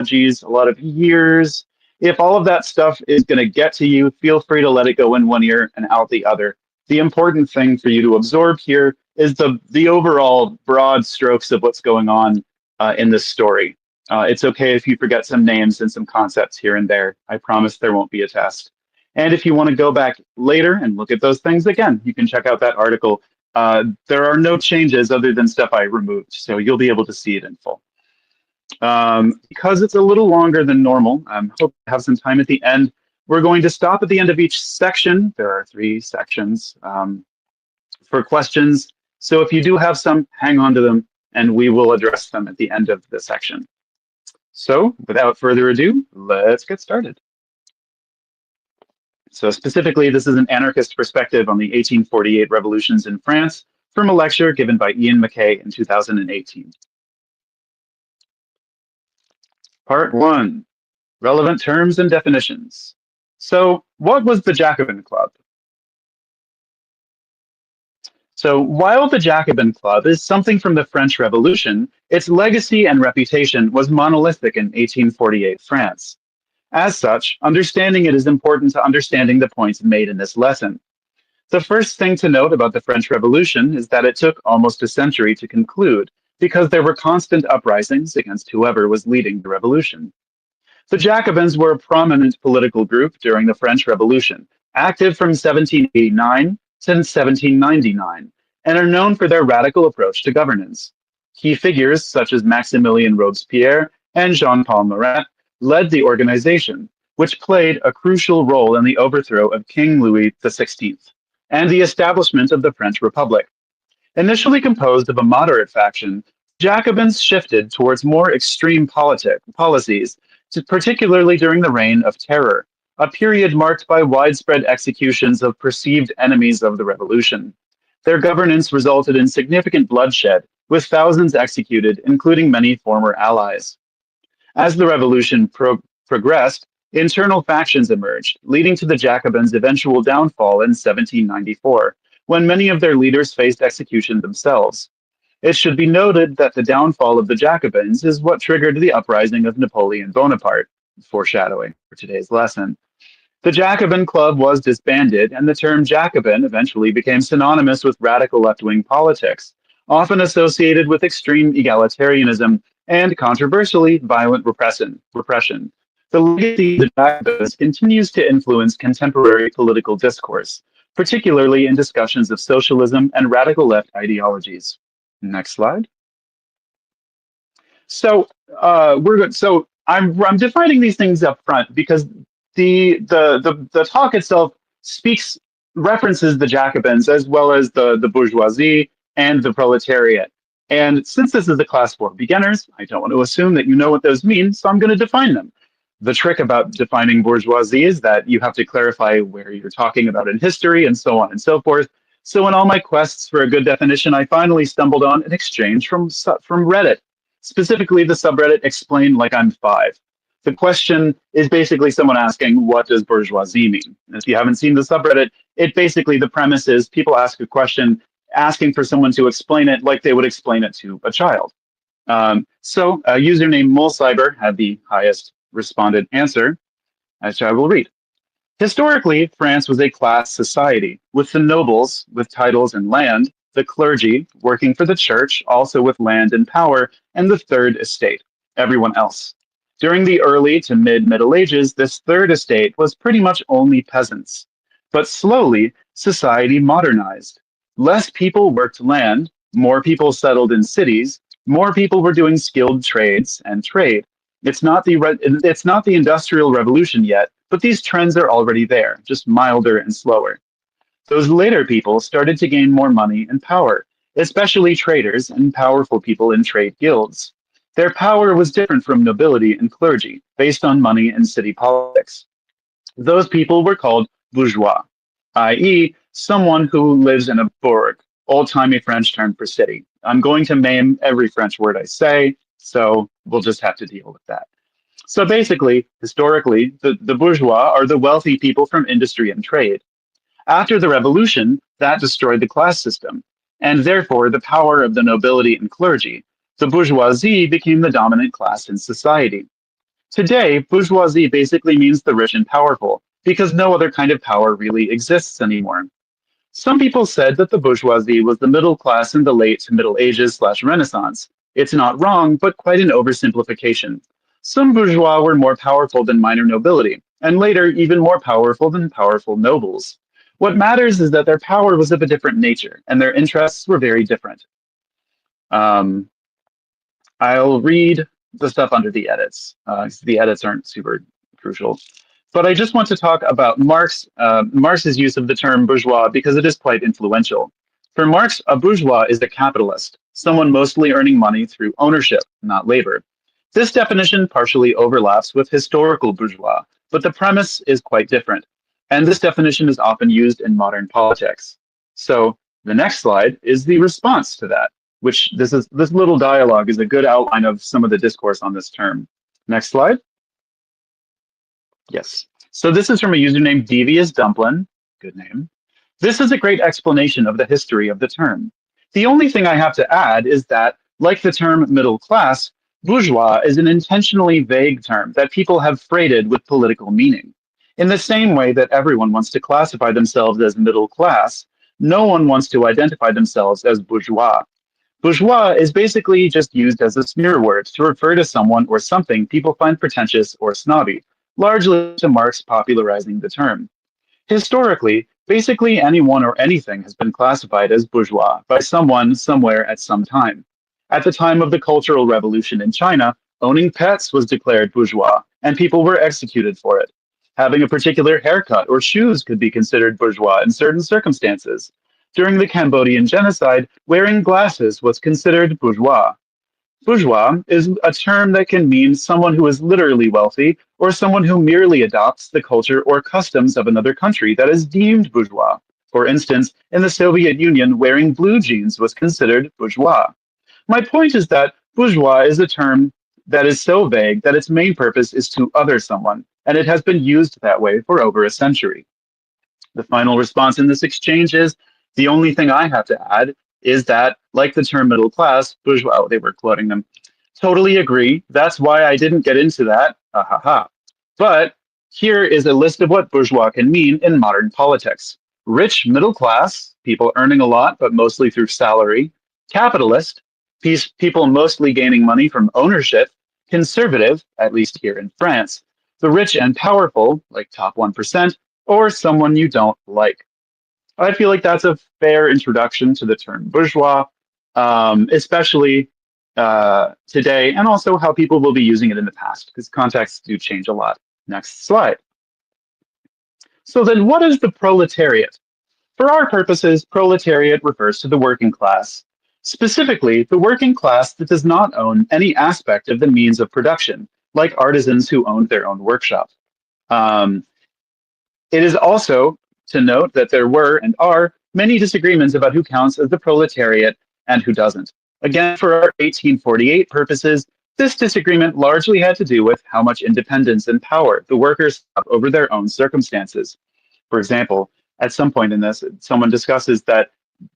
a lot of years. If all of that stuff is going to get to you, feel free to let it go in one ear and out the other. The important thing for you to absorb here is the overall broad strokes of what's going on in this story. It's okay if you forget some names and some concepts here and there. I promise there won't be a test. And if you want to go back later and look at those things again, you can check out that article. There are no changes other than stuff I removed, so you'll be able to see it in full. Because it's a little longer than normal, I hope to have some time at the end. We're going to stop at the end of each section. There are 3 sections for questions. So if you do have some, hang on to them, and we will address them at the end of the section. So without further ado, let's get started. So specifically, this is an anarchist perspective on the 1848 revolutions in France from a lecture given by Ian MacKay in 2018. Part 1, relevant terms and definitions. So what was the Jacobin Club? So while the Jacobin Club is something from the French Revolution, its legacy and reputation was monolithic in 1848 France. As such, understanding it is important to understanding the points made in this lesson. The first thing to note about the French Revolution is that it took almost a century to conclude, because there were constant uprisings against whoever was leading the revolution. The Jacobins were a prominent political group during the French Revolution, active from 1789 to 1799, and are known for their radical approach to governance. Key figures such as Maximilien Robespierre and Jean-Paul Marat led the organization, which played a crucial role in the overthrow of King Louis XVI and the establishment of the French Republic. Initially composed of a moderate faction, Jacobins shifted towards more extreme policies, particularly during the Reign of Terror, a period marked by widespread executions of perceived enemies of the revolution. Their governance resulted in significant bloodshed, with thousands executed, including many former allies. As the revolution progressed, internal factions emerged, leading to the Jacobins' eventual downfall in 1794, when many of their leaders faced execution themselves. It should be noted that the downfall of the Jacobins is what triggered the uprising of Napoleon Bonaparte, foreshadowing for today's lesson. The Jacobin Club was disbanded, and the term Jacobin eventually became synonymous with radical left-wing politics, often associated with extreme egalitarianism and, controversially, violent repression. The legacy of the Jacobins continues to influence contemporary political discourse, particularly in discussions of socialism and radical left ideologies. Next slide. So we're good. So I'm defining these things up front because the talk itself references the Jacobins as well as the bourgeoisie and the proletariat. And since this is a class for beginners, I don't want to assume that you know what those mean, so I'm going to define them. The trick about defining bourgeoisie is that you have to clarify where you're talking about in history and so on and so forth. So in all my quests for a good definition, I finally stumbled on an exchange from Reddit, specifically the subreddit Explain Like I'm 5. The question is basically someone asking, what does bourgeoisie mean? And if you haven't seen the subreddit, the premise is people ask a question asking for someone to explain it like they would explain it to a child. So username Mulcyber had the highest responded answer, which I will read. Historically, France was a class society, with the nobles with titles and land, the clergy working for the church, also with land and power, and the third estate, everyone else. During the early to mid-Middle Ages, this third estate was pretty much only peasants. But slowly, society modernized. Less people worked land, more people settled in cities, more people were doing skilled trades and trade. It's not the Industrial Revolution yet, but these trends are already there, just milder and slower. Those later people started to gain more money and power, especially traders and powerful people in trade guilds. Their power was different from nobility and clergy, based on money and city politics. Those people were called bourgeois, i.e., someone who lives in a bourg, old-timey French term for city. I'm going to maim every French word I say, so we'll just have to deal with that. So basically, historically, the bourgeois are the wealthy people from industry and trade. After the revolution, that destroyed the class system, and therefore the power of the nobility and clergy. The bourgeoisie became the dominant class in society. Today, bourgeoisie basically means the rich and powerful, because no other kind of power really exists anymore. Some people said that the bourgeoisie was the middle class in the late Middle Ages/Renaissance. It's not wrong, but quite an oversimplification. Some bourgeois were more powerful than minor nobility, and later even more powerful than powerful nobles. What matters is that their power was of a different nature, and their interests were very different. Um, I'll read the stuff under the edits. The edits aren't super crucial. But I just want to talk about Marx's use of the term bourgeois because it is quite influential. For Marx, a bourgeois is a capitalist, someone mostly earning money through ownership, not labor. This definition partially overlaps with historical bourgeois, but the premise is quite different. And this definition is often used in modern politics. So the next slide is the response to that, which this little dialogue is a good outline of some of the discourse on this term. Next slide. Yes. So this is from a user named Devious Dumplin. Good name. This is a great explanation of the history of the term. The only thing I have to add is that, like the term middle class, bourgeois is an intentionally vague term that people have freighted with political meaning. In the same way that everyone wants to classify themselves as middle class, no one wants to identify themselves as bourgeois. Bourgeois is basically just used as a smear word to refer to someone or something people find pretentious or snobby, largely to Marx popularizing the term. Historically, basically anyone or anything has been classified as bourgeois by someone somewhere at some time. At the time of the Cultural Revolution in China, owning pets was declared bourgeois, and people were executed for it. Having a particular haircut or shoes could be considered bourgeois in certain circumstances. During the Cambodian genocide, wearing glasses was considered bourgeois. Bourgeois is a term that can mean someone who is literally wealthy or someone who merely adopts the culture or customs of another country that is deemed bourgeois. For instance, in the Soviet Union, wearing blue jeans was considered bourgeois. My point is that bourgeois is a term that is so vague that its main purpose is to other someone, and it has been used that way for over a century. The final response in this exchange is the only thing I have to add is that, like the term middle class, bourgeois, oh, they were quoting them, totally agree. That's why I didn't get into that. Ha ha ha. But here is a list of what bourgeois can mean in modern politics. Rich middle class, people earning a lot, but mostly through salary. Capitalist, people mostly gaining money from ownership. Conservative, at least here in France. The rich and powerful, like top 1%, or someone you don't like. I feel like that's a fair introduction to the term bourgeois, especially today, and also how people will be using it in the past, because contexts do change a lot. Next slide. So then what is the proletariat? For our purposes, proletariat refers to the working class. Specifically, the working class that does not own any aspect of the means of production, like artisans who owned their own workshop. It is also to note that there were and are many disagreements about who counts as the proletariat and who doesn't. Again, for our 1848 purposes, this disagreement largely had to do with how much independence and power the workers have over their own circumstances. For example, at some point in this, someone discusses that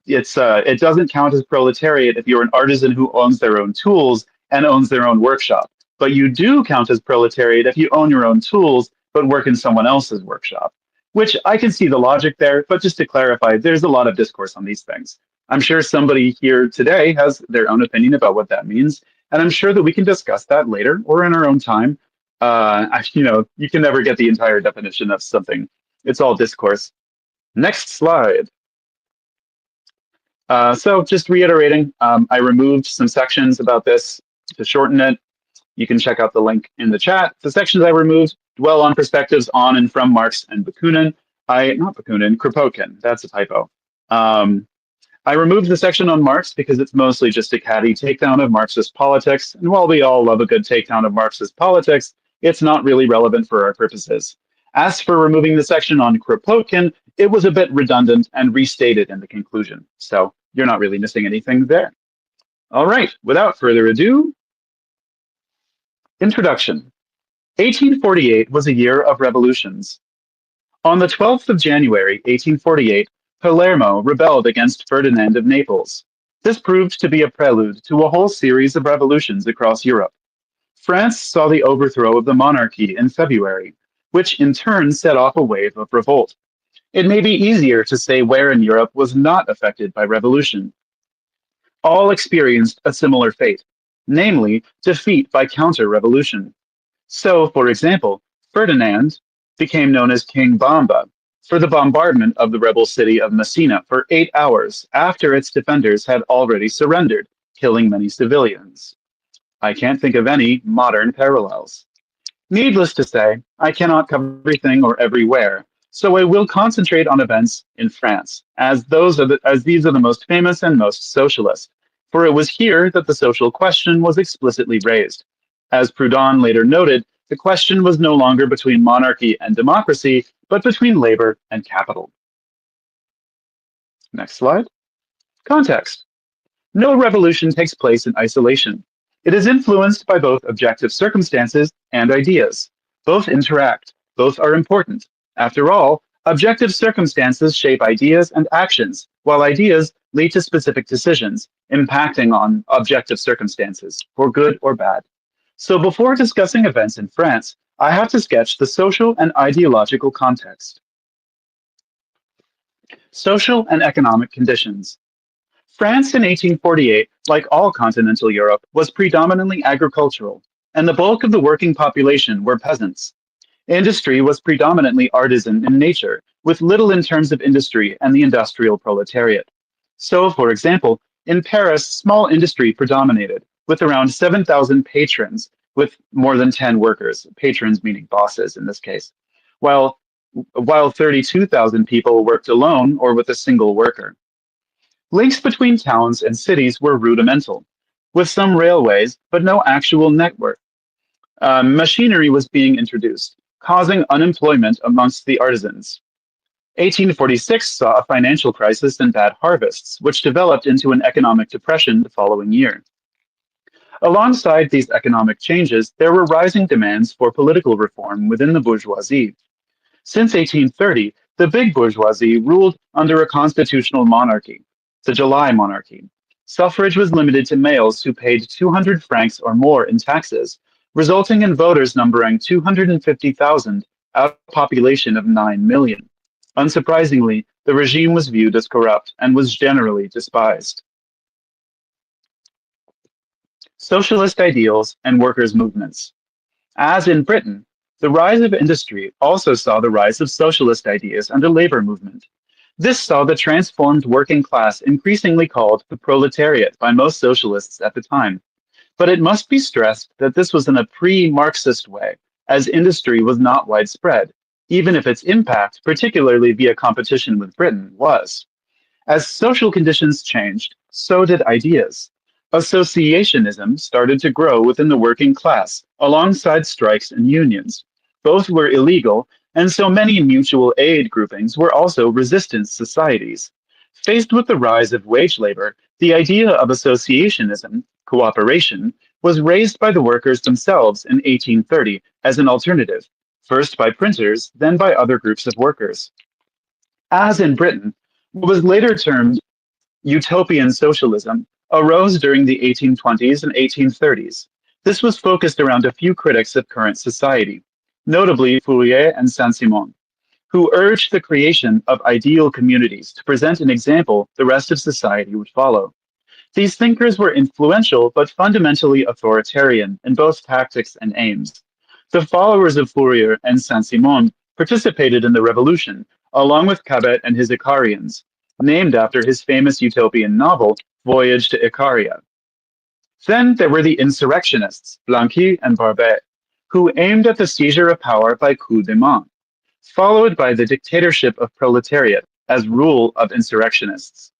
it doesn't count as proletariat if you're an artisan who owns their own tools and owns their own workshop. But you do count as proletariat if you own your own tools but work in someone else's workshop. Which I can see the logic there, but just to clarify, there's a lot of discourse on these things. I'm sure somebody here today has their own opinion about what that means, and I'm sure that we can discuss that later or in our own time. You can never get the entire definition of something. It's all discourse. Next slide. So just reiterating, I removed some sections about this to shorten it. You can check out the link in the chat. The sections I removed dwell on perspectives on and from Marx and Bakunin. Not Bakunin, Kropotkin. That's a typo. I removed the section on Marx because it's mostly just a catty takedown of Marxist politics. And while we all love a good takedown of Marxist politics, it's not really relevant for our purposes. As for removing the section on Kropotkin, it was a bit redundant and restated in the conclusion. So you're not really missing anything there. All right, without further ado, introduction. 1848 was a year of revolutions. On the 12th of January, 1848, Palermo rebelled against Ferdinand of Naples. This proved to be a prelude to a whole series of revolutions across Europe. France saw the overthrow of the monarchy in February, which in turn set off a wave of revolt. It may be easier to say where in Europe was not affected by revolution. All experienced a similar fate, namely defeat by counter-revolution. So, for example, Ferdinand became known as King Bomba for the bombardment of the rebel city of Messina for 8 hours after its defenders had already surrendered, killing many civilians. I can't think of any modern parallels. Needless to say, I cannot cover everything or everywhere, so I will concentrate on events in France, as these are the most famous and most socialist, for it was here that the social question was explicitly raised. As Proudhon later noted, the question was no longer between monarchy and democracy, but between labor and capital. Next slide. Context. No revolution takes place in isolation. It is influenced by both objective circumstances and ideas. Both interact. Both are important. After all, objective circumstances shape ideas and actions, while ideas lead to specific decisions, impacting on objective circumstances, for good or bad. So before discussing events in France, I have to sketch the social and ideological context. Social and economic conditions. France in 1848, like all continental Europe, was predominantly agricultural, and the bulk of the working population were peasants. Industry was predominantly artisan in nature, with little in terms of industry and the industrial proletariat. So, for example, in Paris, small industry predominated, with around 7,000 patrons, with more than 10 workers, patrons meaning bosses in this case, while, while 32,000 people worked alone or with a single worker. Links between towns and cities were rudimental, with some railways, but no actual network. Machinery was being introduced, causing unemployment amongst the artisans. 1846 saw a financial crisis and bad harvests, which developed into an economic depression the following year. Alongside these economic changes, there were rising demands for political reform within the bourgeoisie. Since 1830, the big bourgeoisie ruled under a constitutional monarchy, the July monarchy. Suffrage was limited to males who paid 200 francs or more in taxes, resulting in voters numbering 250,000 out of a population of 9 million. Unsurprisingly, the regime was viewed as corrupt and was generally despised. Socialist ideals and workers' movements. As in Britain, the rise of industry also saw the rise of socialist ideas and the labor movement. This saw the transformed working class increasingly called the proletariat by most socialists at the time. But it must be stressed that this was in a pre-Marxist way, as industry was not widespread, even if its impact, particularly via competition with Britain, was. As social conditions changed, so did ideas. Associationism started to grow within the working class, alongside strikes and unions. Both were illegal, and so many mutual aid groupings were also resistance societies. Faced with the rise of wage labor, the idea of associationism, cooperation, was raised by the workers themselves in 1830 as an alternative, first by printers, then by other groups of workers. As in Britain, what was later termed utopian socialism arose during the 1820s and 1830s. This was focused around a few critics of current society, notably Fourier and Saint-Simon, who urged the creation of ideal communities to present an example the rest of society would follow. These thinkers were influential but fundamentally authoritarian in both tactics and aims. The followers of Fourier and Saint-Simon participated in the revolution, along with Cabet and his Icarians, named after his famous utopian novel, Voyage to Icaria. Then there were the insurrectionists, Blanqui and Barbet, who aimed at the seizure of power by coup de main, followed by the dictatorship of proletariat as rule of insurrectionists.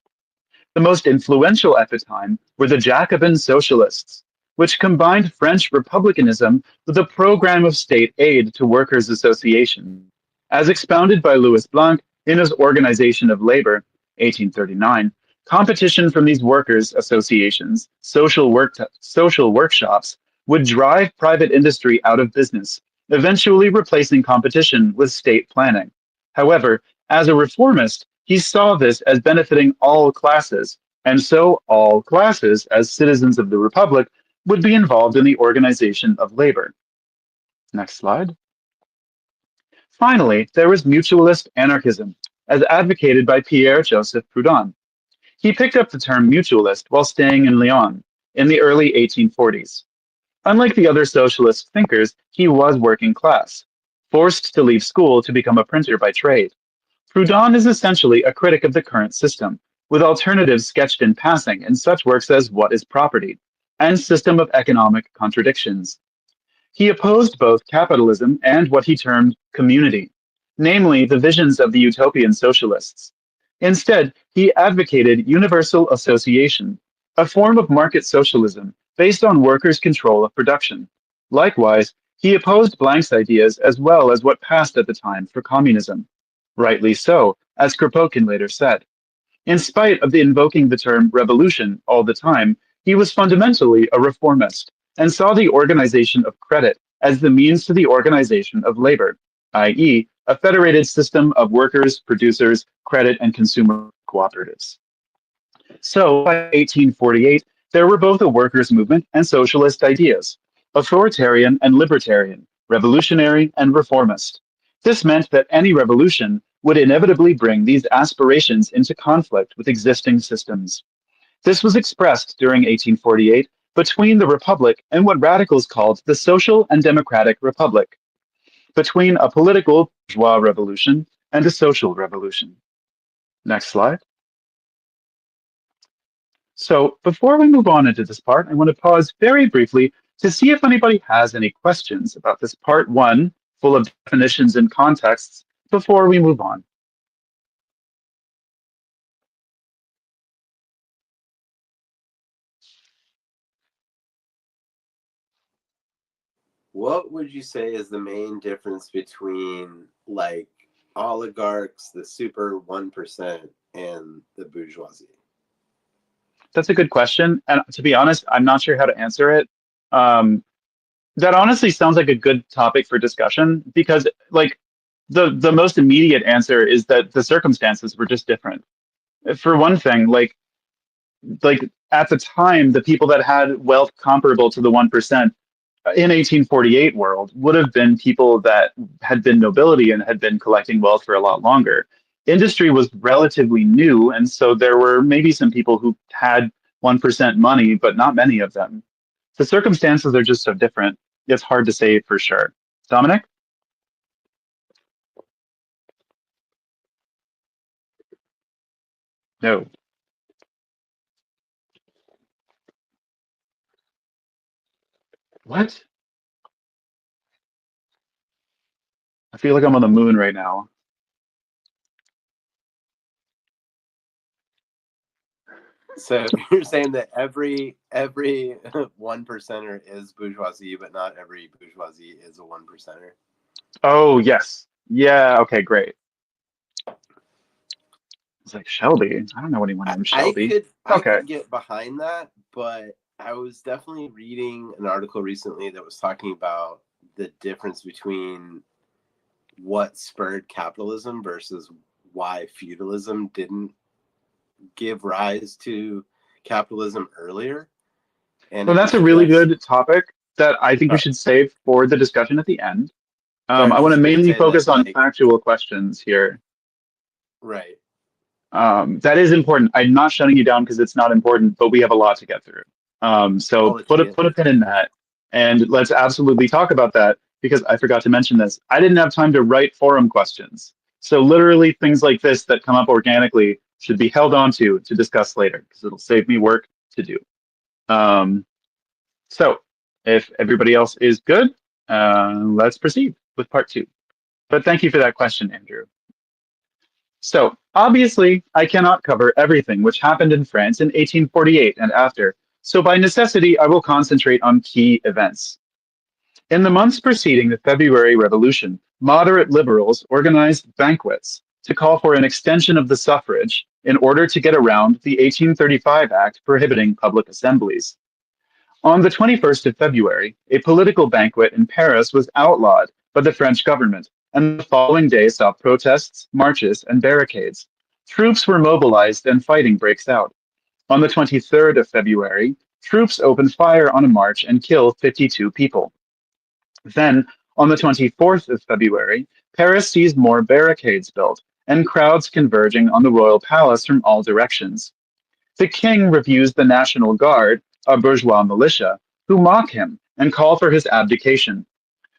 The most influential at the time were the Jacobin socialists, which combined French republicanism with a program of state aid to workers' associations. As expounded by Louis Blanc in his Organization of Labor, 1839, competition from these workers' associations, social workshops, would drive private industry out of business, eventually replacing competition with state planning. However, as a reformist, he saw this as benefiting all classes, and so all classes, as citizens of the Republic, would be involved in the organization of labor. Next slide. Finally, there was mutualist anarchism, as advocated by Pierre-Joseph Proudhon. He picked up the term mutualist while staying in Lyon in the early 1840s. Unlike the other socialist thinkers, he was working class, forced to leave school to become a printer by trade. Proudhon is essentially a critic of the current system, with alternatives sketched in passing in such works as What is Property and System of Economic Contradictions. He opposed both capitalism and what he termed community, namely the visions of the utopian socialists. Instead, he advocated universal association, a form of market socialism based on workers' control of production. Likewise, he opposed Blank's ideas as well as what passed at the time for communism. Rightly so, as Kropotkin later said. In spite of the invoking the term revolution all the time, he was fundamentally a reformist and saw the organization of credit as the means to the organization of labor, i.e., a federated system of workers, producers, credit, and consumer cooperatives. So by 1848, there were both a workers' movement and socialist ideas, authoritarian and libertarian, revolutionary and reformist. This meant that any revolution would inevitably bring these aspirations into conflict with existing systems. This was expressed during 1848 between the Republic and what radicals called the Social and Democratic Republic, between a political bourgeois revolution and a social revolution. Next slide. So before we move on into this part, I want to pause very briefly to see if anybody has any questions about this part one, full of definitions and contexts, before we move on. What would you say is the main difference between like oligarchs, the super 1%, and the bourgeoisie? That's a good question. And to be honest, I'm not sure how to answer it. That honestly sounds like a good topic for discussion because like the most immediate answer is that the circumstances were just different. For one thing, like at the time, the people that had wealth comparable to the 1% in 1848 world would have been people that had been nobility and had been collecting wealth for a lot longer. Industry was relatively new, and so there were maybe some people who had 1% money, but not many of them. The circumstances are just so different. It's hard to say for sure. Dominic? No. What? I feel like I'm on the moon right now. So you're saying that every 1%er is bourgeoisie, but not every bourgeoisie is a 1%er? Oh, yes. Yeah, okay, great. It's like Shelby. I don't know anyone named Shelby. I Okay. could get behind that, but I was definitely reading an article recently that was talking about the difference between what spurred capitalism versus why feudalism didn't give rise to capitalism earlier. And Well, that's a really good topic that I think we should save for the discussion at the end. I want to mainly focus on factual questions here. Right. That is important. I'm not shutting you down because it's not important, but we have a lot to get through. So put a pin in that, and let's absolutely talk about that because I forgot to mention this. I didn't have time to write forum questions. So literally things like this that come up organically should be held on to discuss later because it'll save me work to do. So if everybody else is good, let's proceed with part two. But thank you for that question, Andrew. So obviously, I cannot cover everything which happened in France in 1848 and after, so by necessity, I will concentrate on key events. In the months preceding the February Revolution, moderate liberals organized banquets to call for an extension of the suffrage in order to get around the 1835 Act prohibiting public assemblies. On the 21st of February, a political banquet in Paris was outlawed by the French government, and the following day saw protests, marches, and barricades. Troops were mobilized and fighting breaks out. On the 23rd of February, troops open fire on a march and kill 52 people. Then, on the 24th of February, Paris sees more barricades built and crowds converging on the royal palace from all directions. The king reviews the National Guard, a bourgeois militia, who mock him and call for his abdication.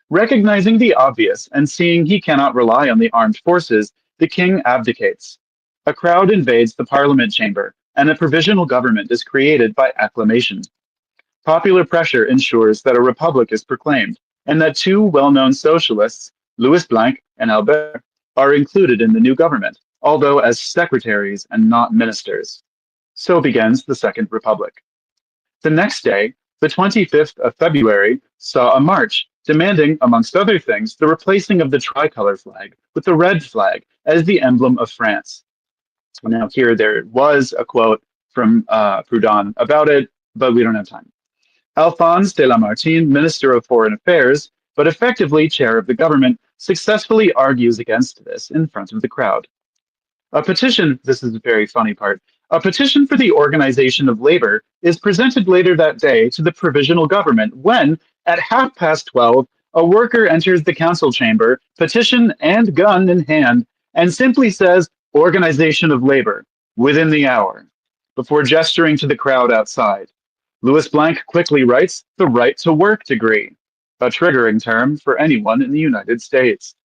Recognizing the obvious and seeing he cannot rely on the armed forces, the king abdicates. A crowd invades the parliament chamber, and a provisional government is created by acclamation. Popular pressure ensures that a republic is proclaimed, and that two well-known socialists, Louis Blanc and Albert, are included in the new government, although as secretaries and not ministers. So begins the Second Republic. The next day, the 25th of February, saw a march demanding, amongst other things, the replacing of the tricolor flag with the red flag as the emblem of France. Now, here there was a quote from Proudhon about it, but we don't have time. Alphonse de Lamartine, Minister of Foreign Affairs, but effectively chair of the government, successfully argues against this in front of the crowd. A petition, this is the very funny part, a petition for the organization of labor is presented later that day to the provisional government when, at 12:30, a worker enters the council chamber, petition and gun in hand, and simply says, "Organization of labor," within the hour, before gesturing to the crowd outside. Louis Blanc quickly writes the right to work degree, a triggering term for anyone in the United States.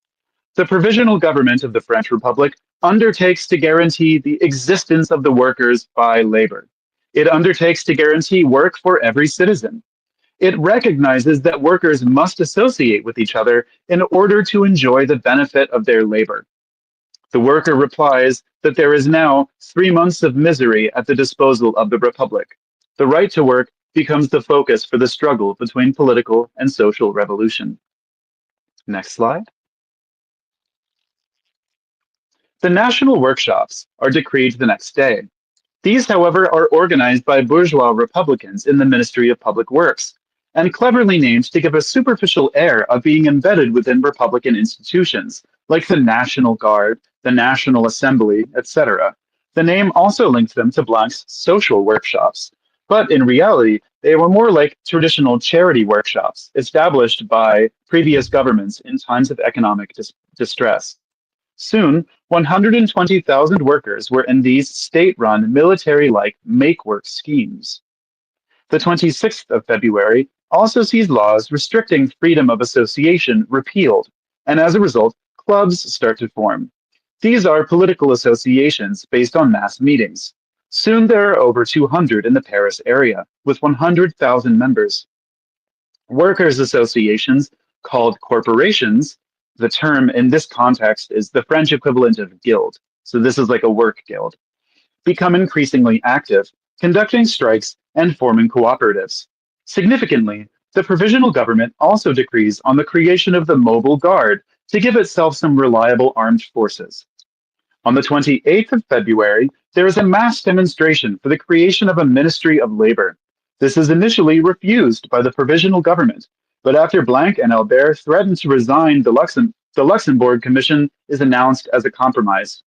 The provisional government of the French Republic undertakes to guarantee the existence of the workers by labor. It undertakes to guarantee work for every citizen. It recognizes that workers must associate with each other in order to enjoy the benefit of their labor. The worker replies that there is now 3 months of misery at the disposal of the Republic. The right to work becomes the focus for the struggle between political and social revolution. Next slide. The national workshops are decreed the next day. These, however, are organized by bourgeois Republicans in the Ministry of Public Works, and cleverly named to give a superficial air of being embedded within Republican institutions, like the National Guard, the National Assembly, etc. The name also linked them to Blanc's social workshops, but in reality, they were more like traditional charity workshops established by previous governments in times of economic distress. Soon, 120,000 workers were in these state-run, military-like make-work schemes. The 26th of February also sees laws restricting freedom of association repealed, and as a result, clubs start to form. These are political associations based on mass meetings. Soon there are over 200 in the Paris area, with 100,000 members. Workers' associations, called corporations, the term in this context is the French equivalent of guild, so this is like a work guild, become increasingly active, conducting strikes and forming cooperatives. Significantly, the provisional government also decrees on the creation of the Mobile Guard to give itself some reliable armed forces. On the 28th of February, there is a mass demonstration for the creation of a Ministry of Labor. This is initially refused by the provisional government, but after Blanc and Albert threaten to resign, the Luxembourg Commission is announced as a compromise.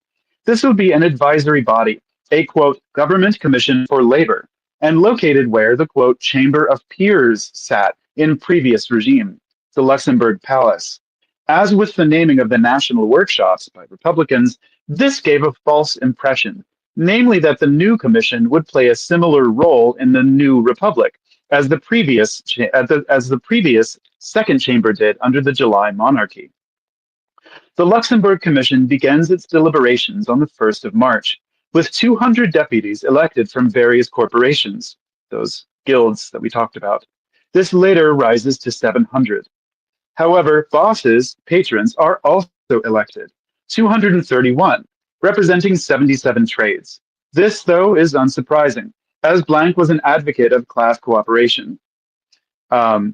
This would be an advisory body, a, quote, government commission for labor, and located where the, quote, Chamber of Peers sat in previous regime, the Luxembourg Palace. As with the naming of the national workshops by Republicans, this gave a false impression, namely that the new commission would play a similar role in the new republic as the previous second chamber did under the July monarchy. The Luxembourg Commission begins its deliberations on the 1st of March, with 200 deputies elected from various corporations, those guilds that we talked about. This later rises to 700. However, bosses, patrons, are also elected, 231, representing 77 trades. This, though, is unsurprising, as Blanc was an advocate of class cooperation.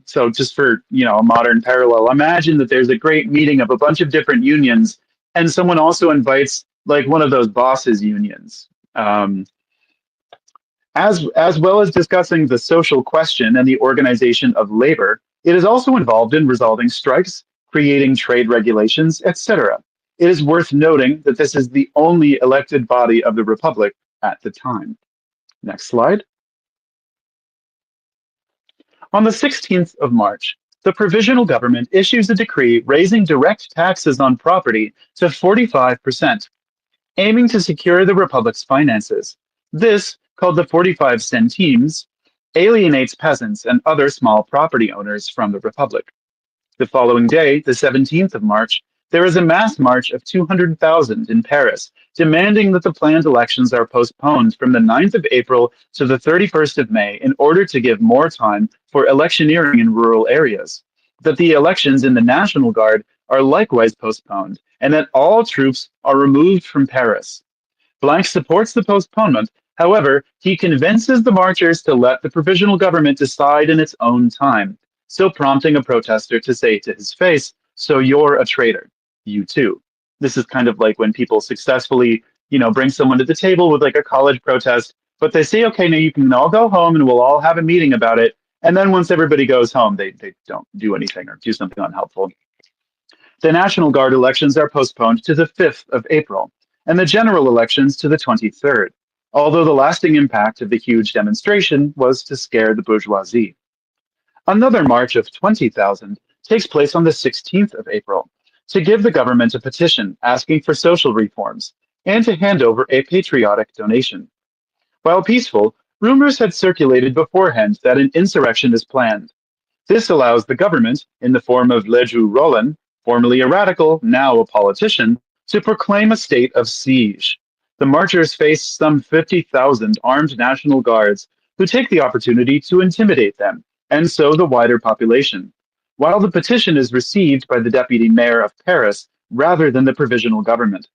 So just for a modern parallel, imagine that there's a great meeting of a bunch of different unions, and someone also invites like one of those bosses unions. As well as discussing the social question and the organization of labor, it is also involved in resolving strikes, creating trade regulations, etc. It is worth noting that this is the only elected body of the Republic at the time. Next slide. On the 16th of March, the provisional government issues a decree raising direct taxes on property to 45%, aiming to secure the republic's finances. This, called the 45 centimes, alienates peasants and other small property owners from the republic. The following day, the 17th of March, there is a mass march of 200,000 in Paris, demanding that the planned elections are postponed from the 9th of April to the 31st of May in order to give more time for electioneering in rural areas, that the elections in the National Guard are likewise postponed, and that all troops are removed from Paris. Blanc supports the postponement. However, he convinces the marchers to let the provisional government decide in its own time, so prompting a protester to say to his face, "So you're a traitor, you too." This is kind of like when people successfully, bring someone to the table with like a college protest, but they say, "Okay, now you can all go home and we'll all have a meeting about it." And then once everybody goes home, they don't do anything or do something unhelpful. The National Guard elections are postponed to the 5th of April, and the general elections to the 23rd, although the lasting impact of the huge demonstration was to scare the bourgeoisie. Another march of 20,000 takes place on the 16th of April to give the government a petition asking for social reforms and to hand over a patriotic donation. While peaceful, rumors had circulated beforehand that an insurrection is planned. This allows the government, in the form of Ledru Rollin, formerly a radical, now a politician, to proclaim a state of siege. The marchers face some 50,000 armed National Guards who take the opportunity to intimidate them, and so the wider population, while the petition is received by the deputy mayor of Paris rather than the provisional government.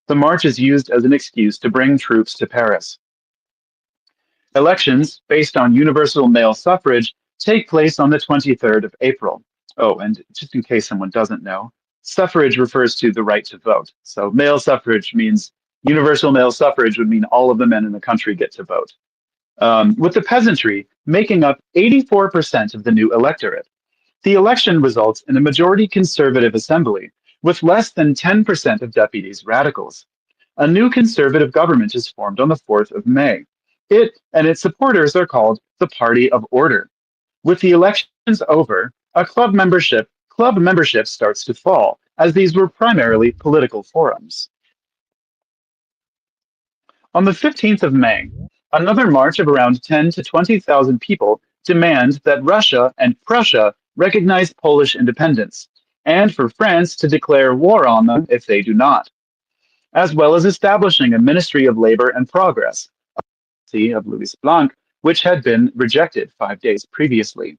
The march is used as an excuse to bring troops to Paris. Elections, based on universal male suffrage, take place on the 23rd of April. Oh, and just in case someone doesn't know, suffrage refers to the right to vote. So male suffrage means universal male suffrage would mean all of the men in the country get to vote. With the peasantry making up 84% of the new electorate. The election results in a majority conservative assembly, with less than 10% of deputies radicals. A new conservative government is formed on the 4th of May. It and its supporters are called the Party of Order. With the elections over, a club membership starts to fall, as these were primarily political forums. On the 15th of May, another march of around 10 to 20,000 people demand that Russia and Prussia recognize Polish independence, and for France to declare war on them if they do not, as well as establishing a Ministry of Labor and Progress, a policy of Louis Blanc, which had been rejected 5 days previously.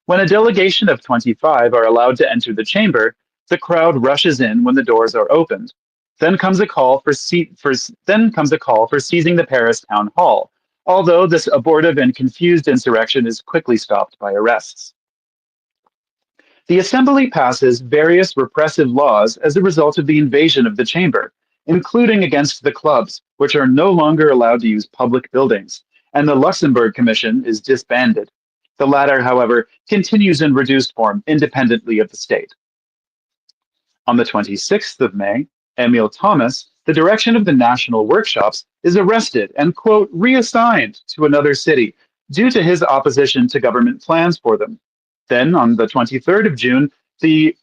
When a delegation of 25 are allowed to enter the chamber, the crowd rushes in when the doors are opened. Then comes a call for seizing the Paris town hall, although this abortive and confused insurrection is quickly stopped by arrests. The assembly passes various repressive laws as a result of the invasion of the chamber, including against the clubs, which are no longer allowed to use public buildings, and the Luxembourg Commission is disbanded. The latter, however, continues in reduced form independently of the state. On the 26th of May, Emile Thomas, the direction of the national workshops, is arrested and, quote, reassigned to another city due to his opposition to government plans for them. Then, on the 23rd of June, the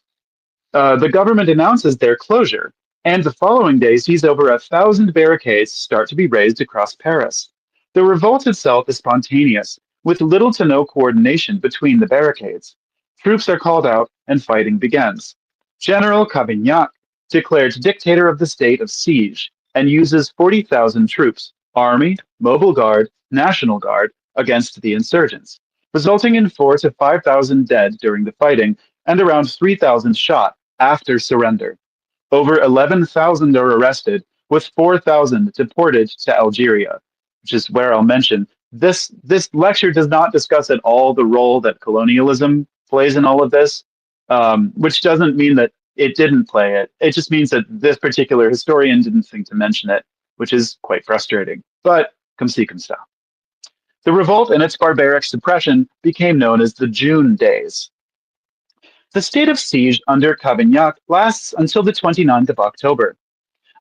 government announces their closure, and the following day sees over 1,000 barricades start to be raised across Paris. The revolt itself is spontaneous, with little to no coordination between the barricades. Troops are called out, and fighting begins. General Cavaignac declared dictator of the state of siege and uses 40,000 troops, army, mobile guard, National Guard, against the insurgents, resulting in 4,000 to 5,000 dead during the fighting and around 3,000 shot after surrender. Over 11,000 are arrested, with 4,000 deported to Algeria, which is where I'll mention this lecture does not discuss at all the role that colonialism plays in all of this, which doesn't mean that it didn't play it. It just means that this particular historian didn't think to mention it, which is quite frustrating. But come see, come stop. The revolt and its barbaric suppression became known as the June Days. The state of siege under Cavaignac lasts until the 29th of October.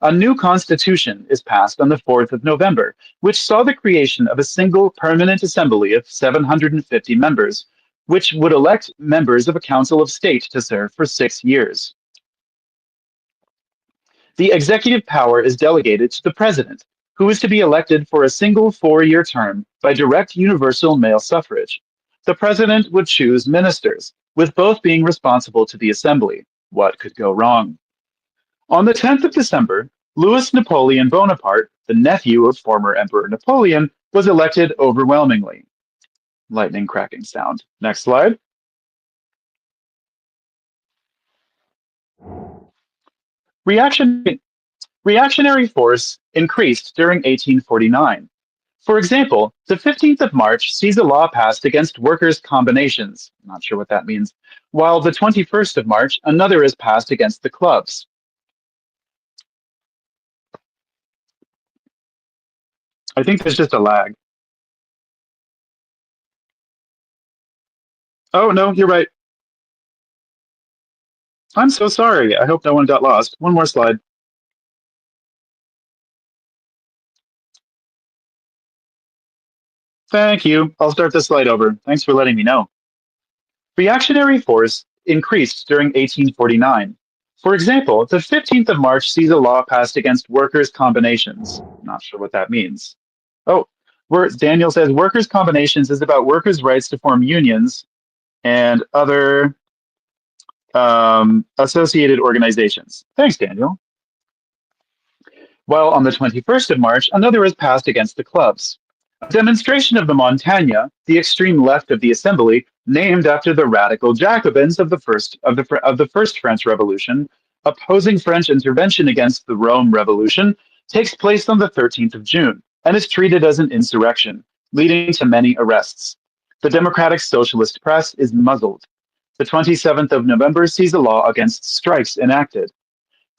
A new constitution is passed on the 4th of November, which saw the creation of a single permanent assembly of 750 members, which would elect members of a Council of State to serve for 6 years. The executive power is delegated to the president, who is to be elected for a single 4-year term by direct universal male suffrage. The president would choose ministers, with both being responsible to the assembly. What could go wrong? On the 10th of December, Louis Napoleon Bonaparte, the nephew of former Emperor Napoleon, was elected overwhelmingly. Lightning cracking sound. Next slide. Reactionary force increased during 1849. For example, the 15th of March sees a law passed against workers' combinations. Not sure what that means. While the 21st of March, another is passed against the clubs. I think there's just a lag. Oh, no, you're right. I'm so sorry. I hope no one got lost. One more slide. Thank you. I'll start this slide over. Thanks for letting me know. Reactionary force increased during 1849. For example, the 15th of March sees a law passed against workers' combinations. Not sure what that means. Oh, Daniel says workers' combinations is about workers' rights to form unions and other associated organizations. Thanks, Daniel. While on the 21st of March, another is passed against the clubs. A demonstration of the Montagne, the extreme left of the assembly, named after the radical Jacobins of the first French Revolution, opposing French intervention against the Rome Revolution, takes place on the 13th of June and is treated as an insurrection, leading to many arrests. The Democratic Socialist press is muzzled. The 27th of November sees a law against strikes enacted.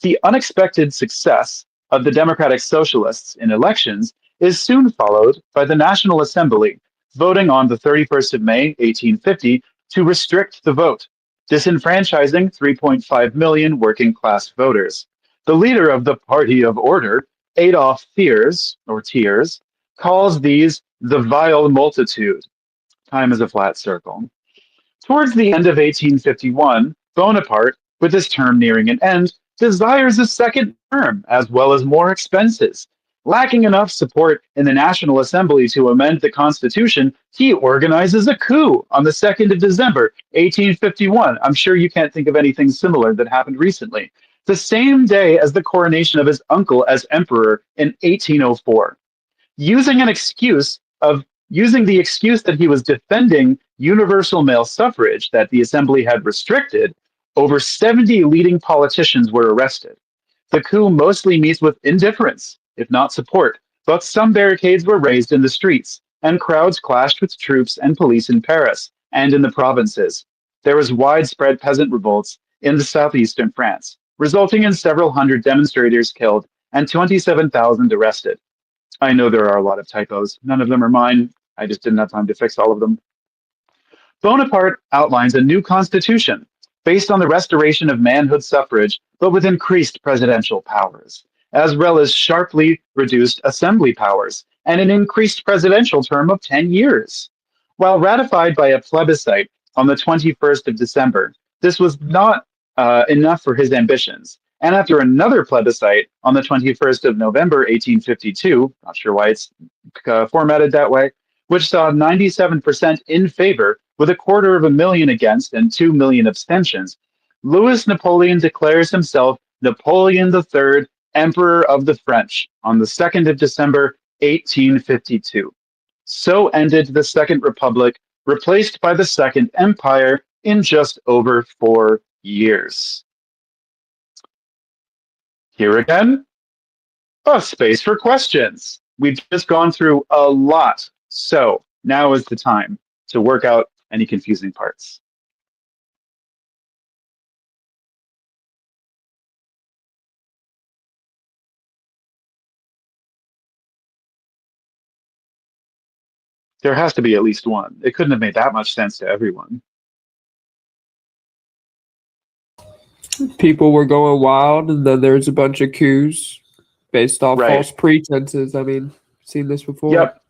The unexpected success of the Democratic Socialists in elections is soon followed by the National Assembly voting on the 31st of May, 1850, to restrict the vote, disenfranchising 3.5 million working-class voters. The leader of the Party of Order, Adolf Thiers, calls these the vile multitude. Time is a flat circle. Towards the end of 1851, Bonaparte, with his term nearing an end, desires a second term as well as more expenses. Lacking enough support in the National Assembly to amend the Constitution, he organizes a coup on the 2nd of December, 1851. I'm sure you can't think of anything similar that happened recently. The same day as the coronation of his uncle as emperor in 1804. Using the excuse that he was defending universal male suffrage that the assembly had restricted, over 70 leading politicians were arrested. The coup mostly meets with indifference, if not support, but some barricades were raised in the streets, and crowds clashed with troops and police in Paris and in the provinces. There was widespread peasant revolts in the southeastern France, resulting in several hundred demonstrators killed and 27,000 arrested. I know there are a lot of typos. None of them are mine. I just didn't have time to fix all of them. Bonaparte outlines a new constitution based on the restoration of manhood suffrage, but with increased presidential powers, as well as sharply reduced assembly powers and an increased presidential term of 10 years. While ratified by a plebiscite on the 21st of December, this was not enough for his ambitions. And after another plebiscite on the 21st of November, 1852, not sure why it's formatted that way, which saw 97% in favor with 250,000 against and 2 million abstentions, Louis Napoleon declares himself Napoleon III, Emperor of the French, on the 2nd of December, 1852. So ended the Second Republic, replaced by the Second Empire in just over 4 years. Here again, a space for questions. We've just gone through a lot, so now is the time to work out any confusing parts. There has to be at least one. It couldn't have made that much sense to everyone. People were going wild, and then there's a bunch of coups based off Right. false pretenses. I mean, seen this before. Yep.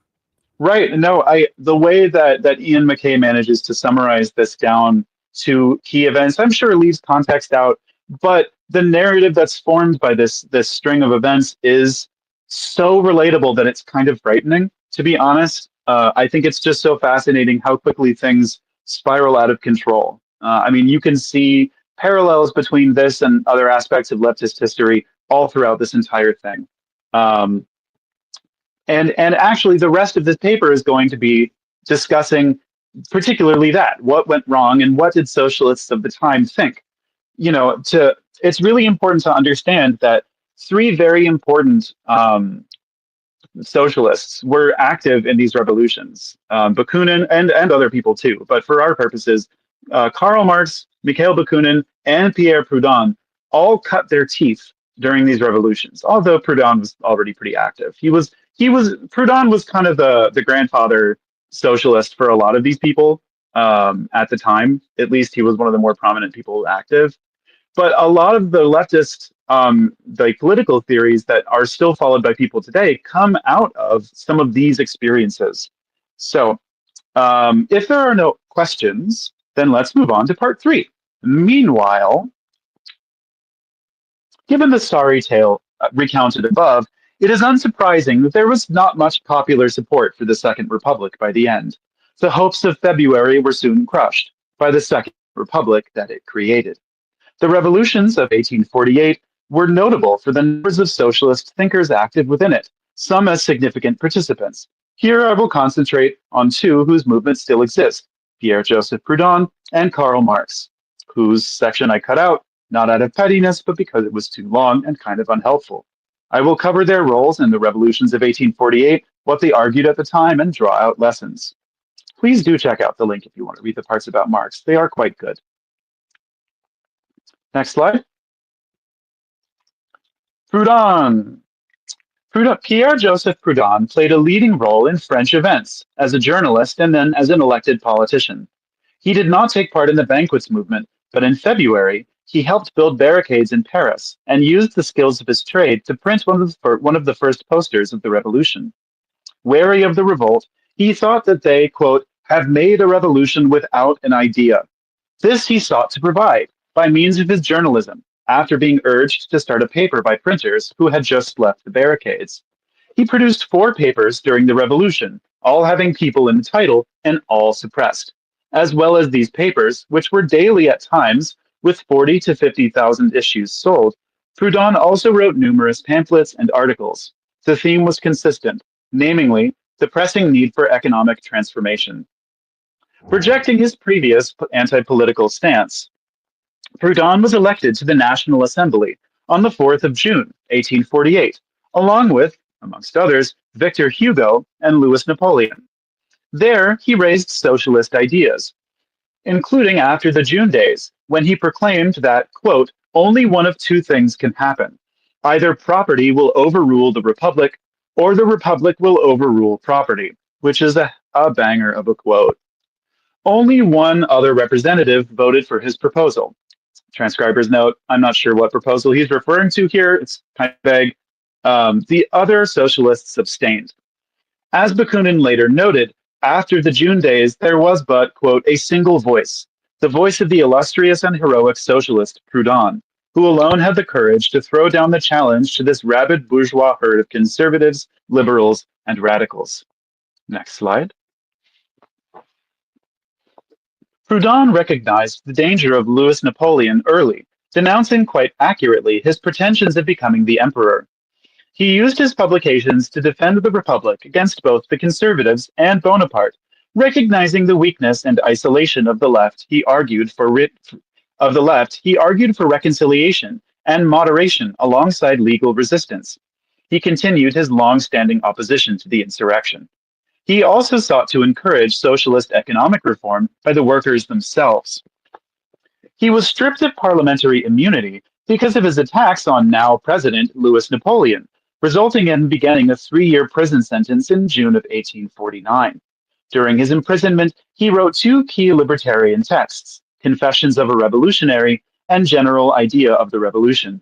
Right. No, the way that Ian McKay manages to summarize this down to key events, I'm sure leaves context out, but the narrative that's formed by this string of events is so relatable that it's kind of frightening, to be honest. I think it's just so fascinating how quickly things spiral out of control. I mean, you can see parallels between this and other aspects of leftist history all throughout this entire thing. Um, and actually, the rest of this paper is going to be discussing particularly that what went wrong and what did socialists of the time think. It's really important to understand that three very important socialists were active in these revolutions, Bakunin and other people too. But for our purposes, Karl Marx, Mikhail Bakunin, and Pierre Proudhon all cut their teeth during these revolutions. Although Proudhon was already pretty active, Proudhon was kind of the grandfather socialist for a lot of these people at the time. At least he was one of the more prominent people active. But a lot of the leftist like political theories that are still followed by people today come out of some of these experiences. So if there are no questions, then let's move on to part 3. Meanwhile, given the sorry tale recounted above, it is unsurprising that there was not much popular support for the Second Republic by the end. The hopes of February were soon crushed by the Second Republic that it created. The revolutions of 1848 were notable for the numbers of socialist thinkers active within it, some as significant participants. Here I will concentrate on two whose movements still exist, Pierre-Joseph Proudhon and Karl Marx, whose section I cut out, not out of pettiness, but because it was too long and kind of unhelpful. I will cover their roles in the revolutions of 1848, what they argued at the time, and draw out lessons. Please do check out the link if you want to read the parts about Marx. They are quite good. Next slide. Proudhon. Pierre-Joseph Proudhon played a leading role in French events as a journalist and then as an elected politician. He did not take part in the banquets movement, but in February, he helped build barricades in Paris and used the skills of his trade to print one of the first posters of the revolution. Wary of the revolt, he thought that they, quote, have made a revolution without an idea. This he sought to provide by means of his journalism, after being urged to start a paper by printers who had just left the barricades. He produced 4 papers during the revolution, all having people in the title and all suppressed, as well as these papers, which were daily at times, with 40 to 50,000 issues sold. Proudhon also wrote numerous pamphlets and articles. The theme was consistent, namely, the pressing need for economic transformation. Rejecting his previous anti-political stance, Proudhon was elected to the National Assembly on the 4th of June, 1848, along with, amongst others, Victor Hugo and Louis Napoleon. There, he raised socialist ideas, including after the June days, when he proclaimed that, quote, only one of 2 things can happen. Either property will overrule the Republic, or the Republic will overrule property, which is a banger of a quote. Only one other representative voted for his proposal. Transcriber's note, I'm not sure what proposal he's referring to here. It's kind of vague. The other socialists abstained. As Bakunin later noted, after the June days, there was but, quote, a single voice, the voice of the illustrious and heroic socialist Proudhon, who alone had the courage to throw down the challenge to this rabid bourgeois herd of conservatives, liberals, and radicals. Next slide. Proudhon recognized the danger of Louis Napoleon early, denouncing quite accurately his pretensions of becoming the emperor. He used his publications to defend the Republic against both the conservatives and Bonaparte, recognizing the weakness and isolation of the left. He argued for reconciliation and moderation alongside legal resistance. He continued his long-standing opposition to the insurrection. He also sought to encourage socialist economic reform by the workers themselves. He was stripped of parliamentary immunity because of his attacks on now President Louis Napoleon, resulting in beginning a 3-year prison sentence in June of 1849. During his imprisonment, he wrote 2 key libertarian texts, Confessions of a Revolutionary and General Idea of the Revolution.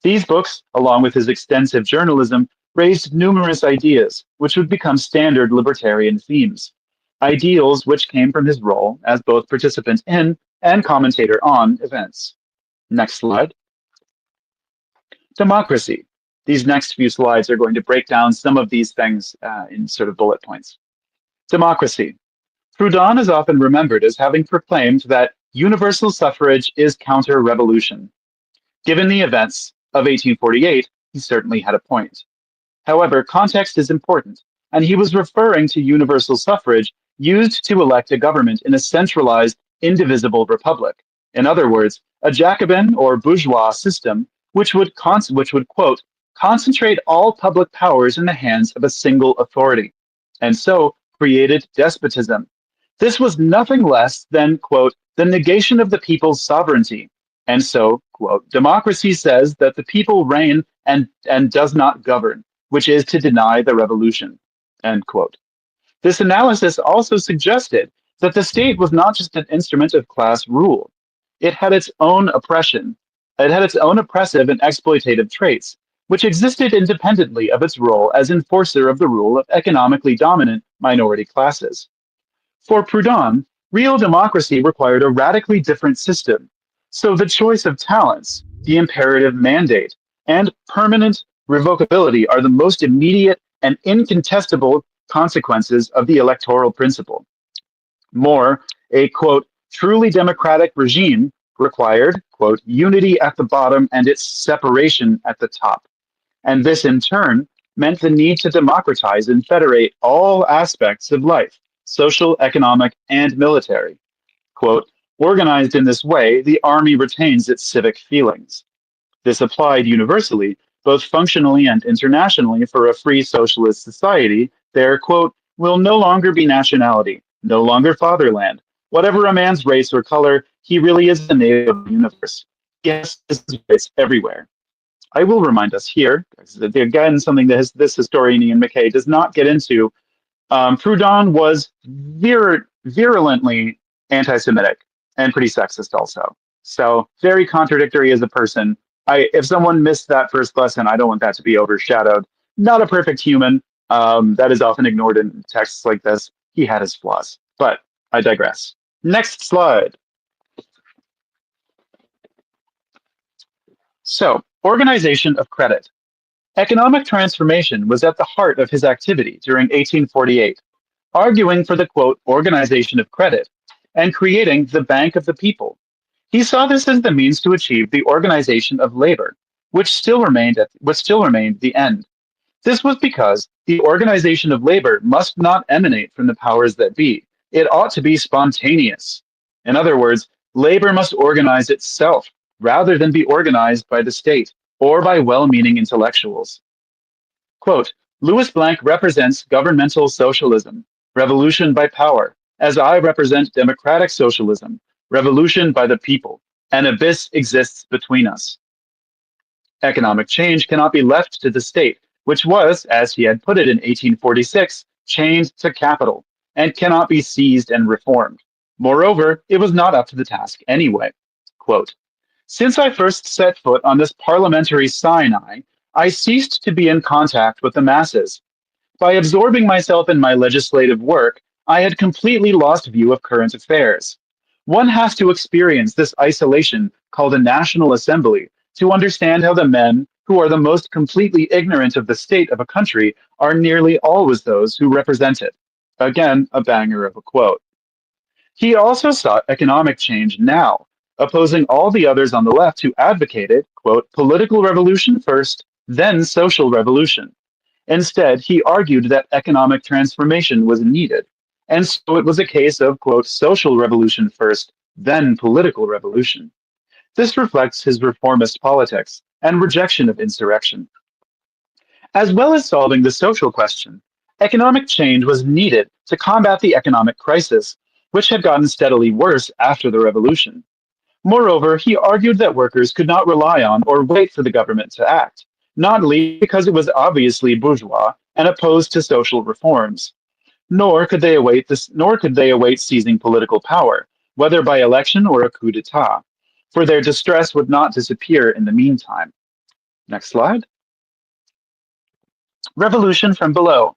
These books, along with his extensive journalism, raised numerous ideas which would become standard libertarian themes, ideals which came from his role as both participant in and commentator on events. Next slide. Democracy. These next few slides are going to break down some of these things in sort of bullet points. Democracy. Proudhon is often remembered as having proclaimed that universal suffrage is counter-revolution. Given the events of 1848, he certainly had a point. However, context is important, and he was referring to universal suffrage used to elect a government in a centralized, indivisible republic. In other words, a Jacobin or bourgeois system which would, quote, concentrate all public powers in the hands of a single authority, and so created despotism. This was nothing less than, quote, the negation of the people's sovereignty. And so, quote, democracy says that the people reign and does not govern, which is to deny the revolution, end quote. This analysis also suggested that the state was not just an instrument of class rule. It had its own oppression. It had its own oppressive and exploitative traits, which existed independently of its role as enforcer of the rule of economically dominant minority classes. For Proudhon, real democracy required a radically different system. So the choice of talents, the imperative mandate, and permanent revocability are the most immediate and incontestable consequences of the electoral principle. More, a, quote, truly democratic regime required, quote, unity at the bottom and its separation at the top. And this, in turn, meant the need to democratize and federate all aspects of life, social, economic, and military. Quote, organized in this way, the army retains its civic feelings. This applied universally, both functionally and internationally, for a free socialist society. There, quote, will no longer be nationality, no longer fatherland. Whatever a man's race or color, he really is the native of the universe. Yes, this is race everywhere. I will remind us here, again, something that this historian Ian MacKay does not get into. Proudhon was virulently anti-Semitic and pretty sexist also. So very contradictory as a person. If someone missed that first lesson, I don't want that to be overshadowed. Not a perfect human. That is often ignored in texts like this. He had his flaws, but I digress. Next slide. So, organization of credit. Economic transformation was at the heart of his activity during 1848, arguing for the, quote, organization of credit and creating the Bank of the People. He saw this as the means to achieve the organization of labor, which still remained the end. This was because the organization of labor must not emanate from the powers that be. It ought to be spontaneous. In other words, labor must organize itself rather than be organized by the state or by well-meaning intellectuals. Quote, Louis Blanc represents governmental socialism, revolution by power, as I represent democratic socialism, revolution by the people. An abyss exists between us. Economic change cannot be left to the state, which was, as he had put it in 1846, chained to capital, and cannot be seized and reformed. Moreover, it was not up to the task anyway. Quote, since I first set foot on this parliamentary Sinai, I ceased to be in contact with the masses. By absorbing myself in my legislative work, I had completely lost view of current affairs. One has to experience this isolation called a National Assembly to understand how the men who are the most completely ignorant of the state of a country are nearly always those who represent it. Again, a banger of a quote. He also sought economic change now, opposing all the others on the left who advocated, quote, political revolution first, then social revolution. Instead, he argued that economic transformation was needed, and so it was a case of, quote, social revolution first, then political revolution. This reflects his reformist politics and rejection of insurrection. As well as solving the social question, economic change was needed to combat the economic crisis, which had gotten steadily worse after the revolution. Moreover, he argued that workers could not rely on or wait for the government to act, not least because it was obviously bourgeois and opposed to social reforms. Nor could they await seizing political power, whether by election or a coup d'état, for their distress would not disappear in the meantime. Next slide. Revolution from below.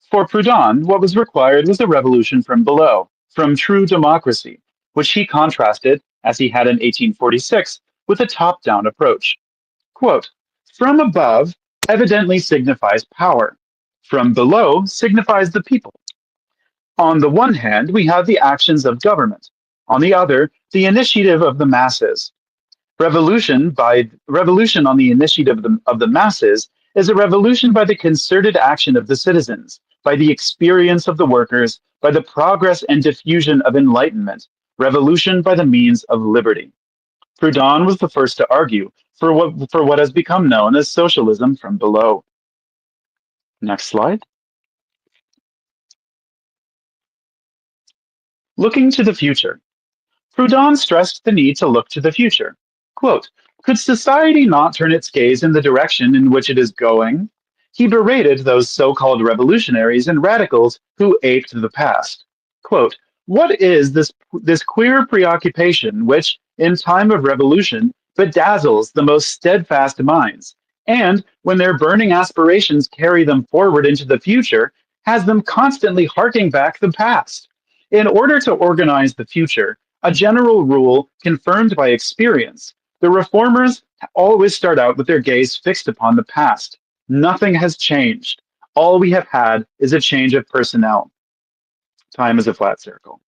For Proudhon, what was required was a revolution from below, from true democracy, which he contrasted, as he had in 1846, with a top-down approach. Quote, from above evidently signifies power. From below signifies the people. On the one hand, we have the actions of government. On the other, the initiative of the masses. Revolution on the initiative of the masses is a revolution by the concerted action of the citizens, by the experience of the workers, by the progress and diffusion of enlightenment, revolution by the means of liberty. Proudhon was the first to argue for what has become known as socialism from below. Next slide. Looking to the future. Proudhon stressed the need to look to the future. Quote, could society not turn its gaze in the direction in which it is going? He berated those so-called revolutionaries and radicals who aped the past. Quote, what is this queer preoccupation which, in time of revolution, bedazzles the most steadfast minds, and, when their burning aspirations carry them forward into the future, has them constantly harking back the past? In order to organize the future, a general rule confirmed by experience, the reformers always start out with their gaze fixed upon the past. Nothing has changed. All we have had is a change of personnel. Time is a flat circle.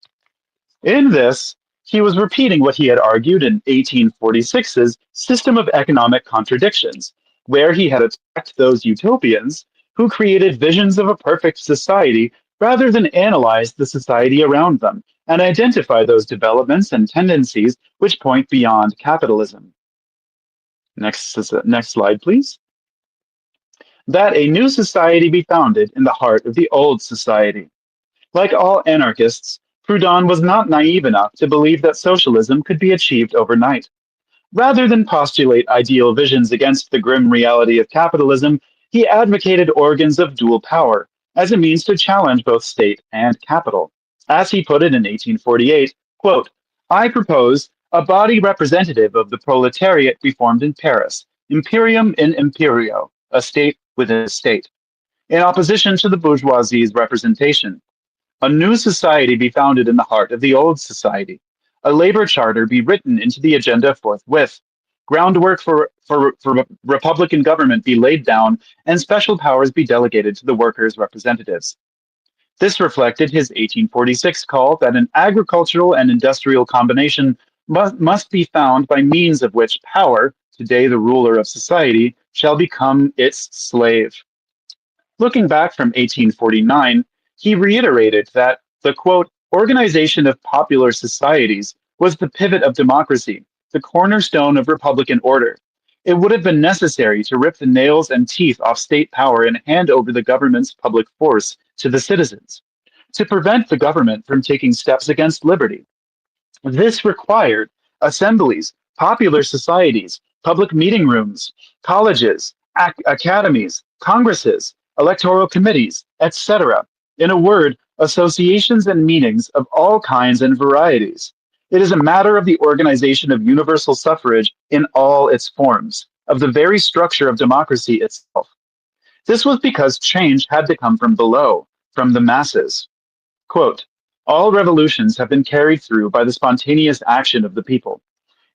In this, he was repeating what he had argued in 1846's System of Economic Contradictions, where he had attacked those utopians who created visions of a perfect society rather than analyze the society around them and identify those developments and tendencies which point beyond capitalism. Next slide, please. That a new society be founded in the heart of the old society. Like all anarchists, Proudhon was not naive enough to believe that socialism could be achieved overnight. Rather than postulate ideal visions against the grim reality of capitalism, he advocated organs of dual power as a means to challenge both state and capital. As he put it in 1848, quote, I propose a body representative of the proletariat be formed in Paris, imperium in imperio, a state within a state, in opposition to the bourgeoisie's representation. A new society be founded in the heart of the old society. A labor charter be written into the agenda forthwith. Groundwork for Republican government be laid down, and special powers be delegated to the workers' representatives. This reflected his 1846 call that an agricultural and industrial combination must be found by means of which power, today the ruler of society, shall become its slave. Looking back from 1849, he reiterated that the, quote, organization of popular societies was the pivot of democracy, the cornerstone of Republican order. It would have been necessary to rip the nails and teeth off state power and hand over the government's public force to the citizens, to prevent the government from taking steps against liberty. This required assemblies, popular societies, public meeting rooms, colleges, academies, congresses, electoral committees, etc. In a word, associations and meetings of all kinds and varieties. It is a matter of the organization of universal suffrage in all its forms, of the very structure of democracy itself. This was because change had to come from below, from the masses. Quote, all revolutions have been carried through by the spontaneous action of the people.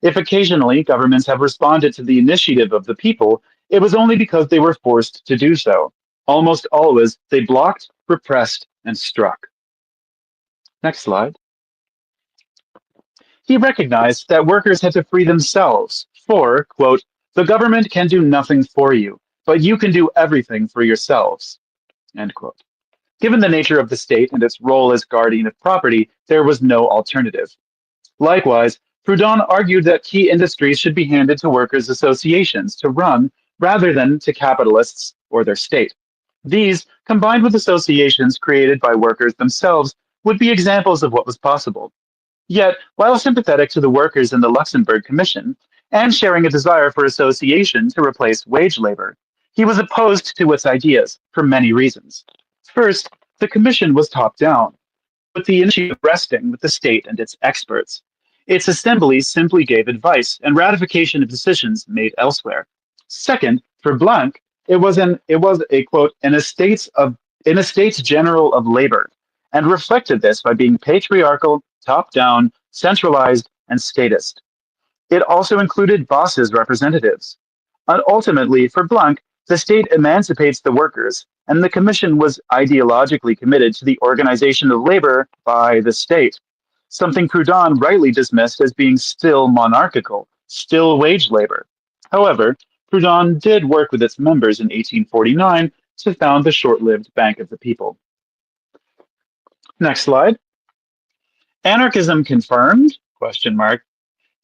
If occasionally governments have responded to the initiative of the people, it was only because they were forced to do so. Almost always, they blocked, repressed, and struck. Next slide. He recognized that workers had to free themselves, for, quote, the government can do nothing for you, but you can do everything for yourselves, end quote. Given the nature of the state and its role as guardian of property, there was no alternative. Likewise, Proudhon argued that key industries should be handed to workers' associations to run rather than to capitalists or their state. These, combined with associations created by workers themselves, would be examples of what was possible. Yet, while sympathetic to the workers in the Luxembourg Commission, and sharing a desire for association to replace wage labor, he was opposed to its ideas for many reasons. First, the Commission was top-down, with the initiative resting with the state and its experts. Its assemblies simply gave advice and ratification of decisions made elsewhere. Second, for Blanc, It was a quote in a states general of labor, and reflected this by being patriarchal, top-down, centralized, and statist. It also included bosses' representatives. And ultimately, for Blanc, the state emancipates the workers, and the Commission was ideologically committed to the organization of labor by the state, something Proudhon rightly dismissed as being still monarchical, still wage labor. However, Proudhon did work with its members in 1849 to found the short-lived Bank of the People. Next slide. Anarchism confirmed? Question mark.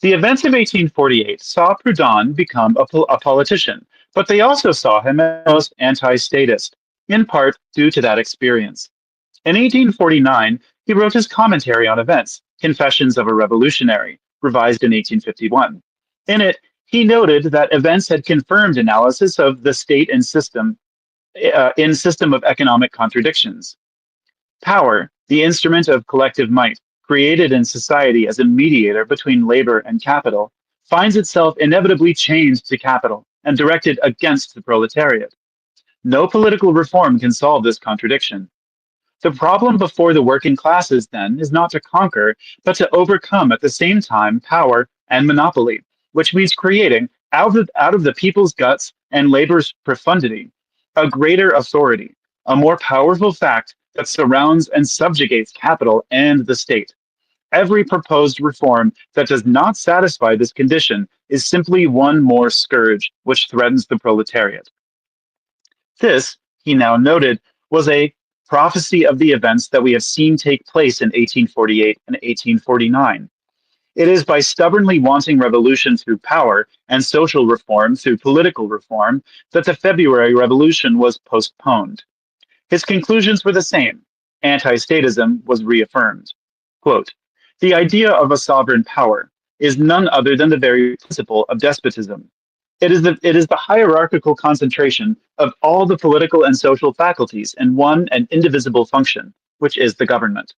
The events of 1848 saw Proudhon become a politician, but they also saw him as most anti-statist, in part due to that experience. In 1849, he wrote his commentary on events, Confessions of a Revolutionary, revised in 1851. In it, he noted that events had confirmed analysis of the state and system of economic contradictions. Power, the instrument of collective might, created in society as a mediator between labor and capital, finds itself inevitably chained to capital and directed against the proletariat. No political reform can solve this contradiction. The problem before the working classes, then, is not to conquer, but to overcome at the same time power and monopoly, which means creating, out of the people's guts and labor's profundity, a greater authority, a more powerful fact that surrounds and subjugates capital and the state. Every proposed reform that does not satisfy this condition is simply one more scourge which threatens the proletariat. This, he now noted, was a prophecy of the events that we have seen take place in 1848 and 1849. It is by stubbornly wanting revolution through power and social reform through political reform that the February Revolution was postponed. His conclusions were the same. Anti-statism was reaffirmed. Quote, "The idea of a sovereign power is none other than the very principle of despotism. It is the hierarchical concentration of all the political and social faculties in one and indivisible function, which is the government."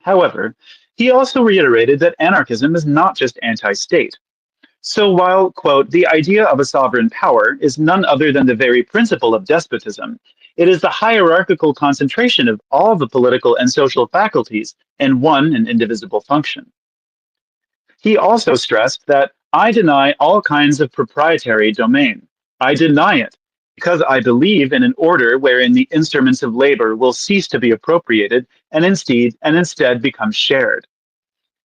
However, he also reiterated that anarchism is not just anti-state. So while, quote, "the idea of a sovereign power is none other than the very principle of despotism, it is the hierarchical concentration of all the political and social faculties in one and indivisible function." He also stressed that I deny all kinds of proprietary domain. I deny it because I believe in an order wherein the instruments of labor will cease to be appropriated and instead become shared.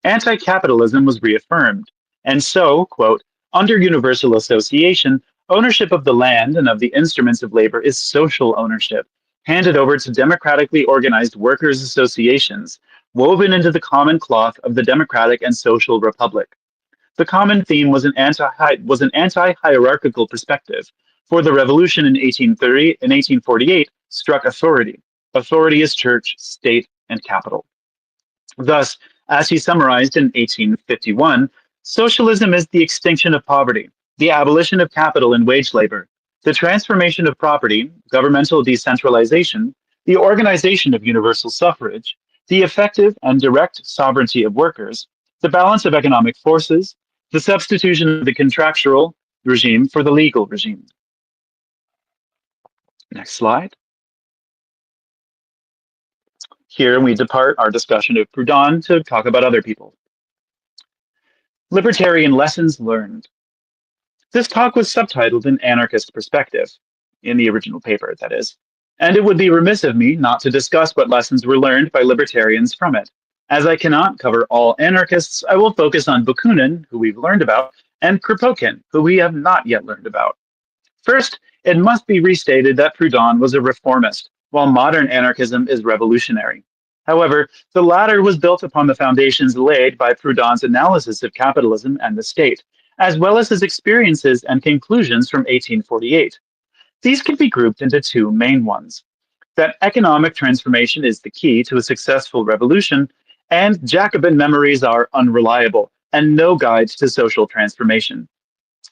Anti-capitalism was reaffirmed. And so, quote, "under universal association, ownership of the land and of the instruments of labor is social ownership, handed over to democratically organized workers' associations, woven into the common cloth of the democratic and social republic." The common theme was an anti-hierarchical perspective, for the revolution in 1830 and 1848 struck authority. Authority is church, state, and capital. Thus, as he summarized in 1851, socialism is the extinction of poverty, the abolition of capital and wage labor, the transformation of property, governmental decentralization, the organization of universal suffrage, the effective and direct sovereignty of workers, the balance of economic forces, the substitution of the contractual regime for the legal regime. Next slide. Here we depart our discussion of Proudhon to talk about other people. Libertarian lessons learned. This talk was subtitled in anarchist perspective, in the original paper, that is, and it would be remiss of me not to discuss what lessons were learned by libertarians from it. As I cannot cover all anarchists, I will focus on Bakunin, who we've learned about, and Kropotkin, who we have not yet learned about. First, it must be restated that Proudhon was a reformist, while modern anarchism is revolutionary. However, the latter was built upon the foundations laid by Proudhon's analysis of capitalism and the state, as well as his experiences and conclusions from 1848. These can be grouped into two main ones: that economic transformation is the key to a successful revolution, and Jacobin memories are unreliable and no guides to social transformation.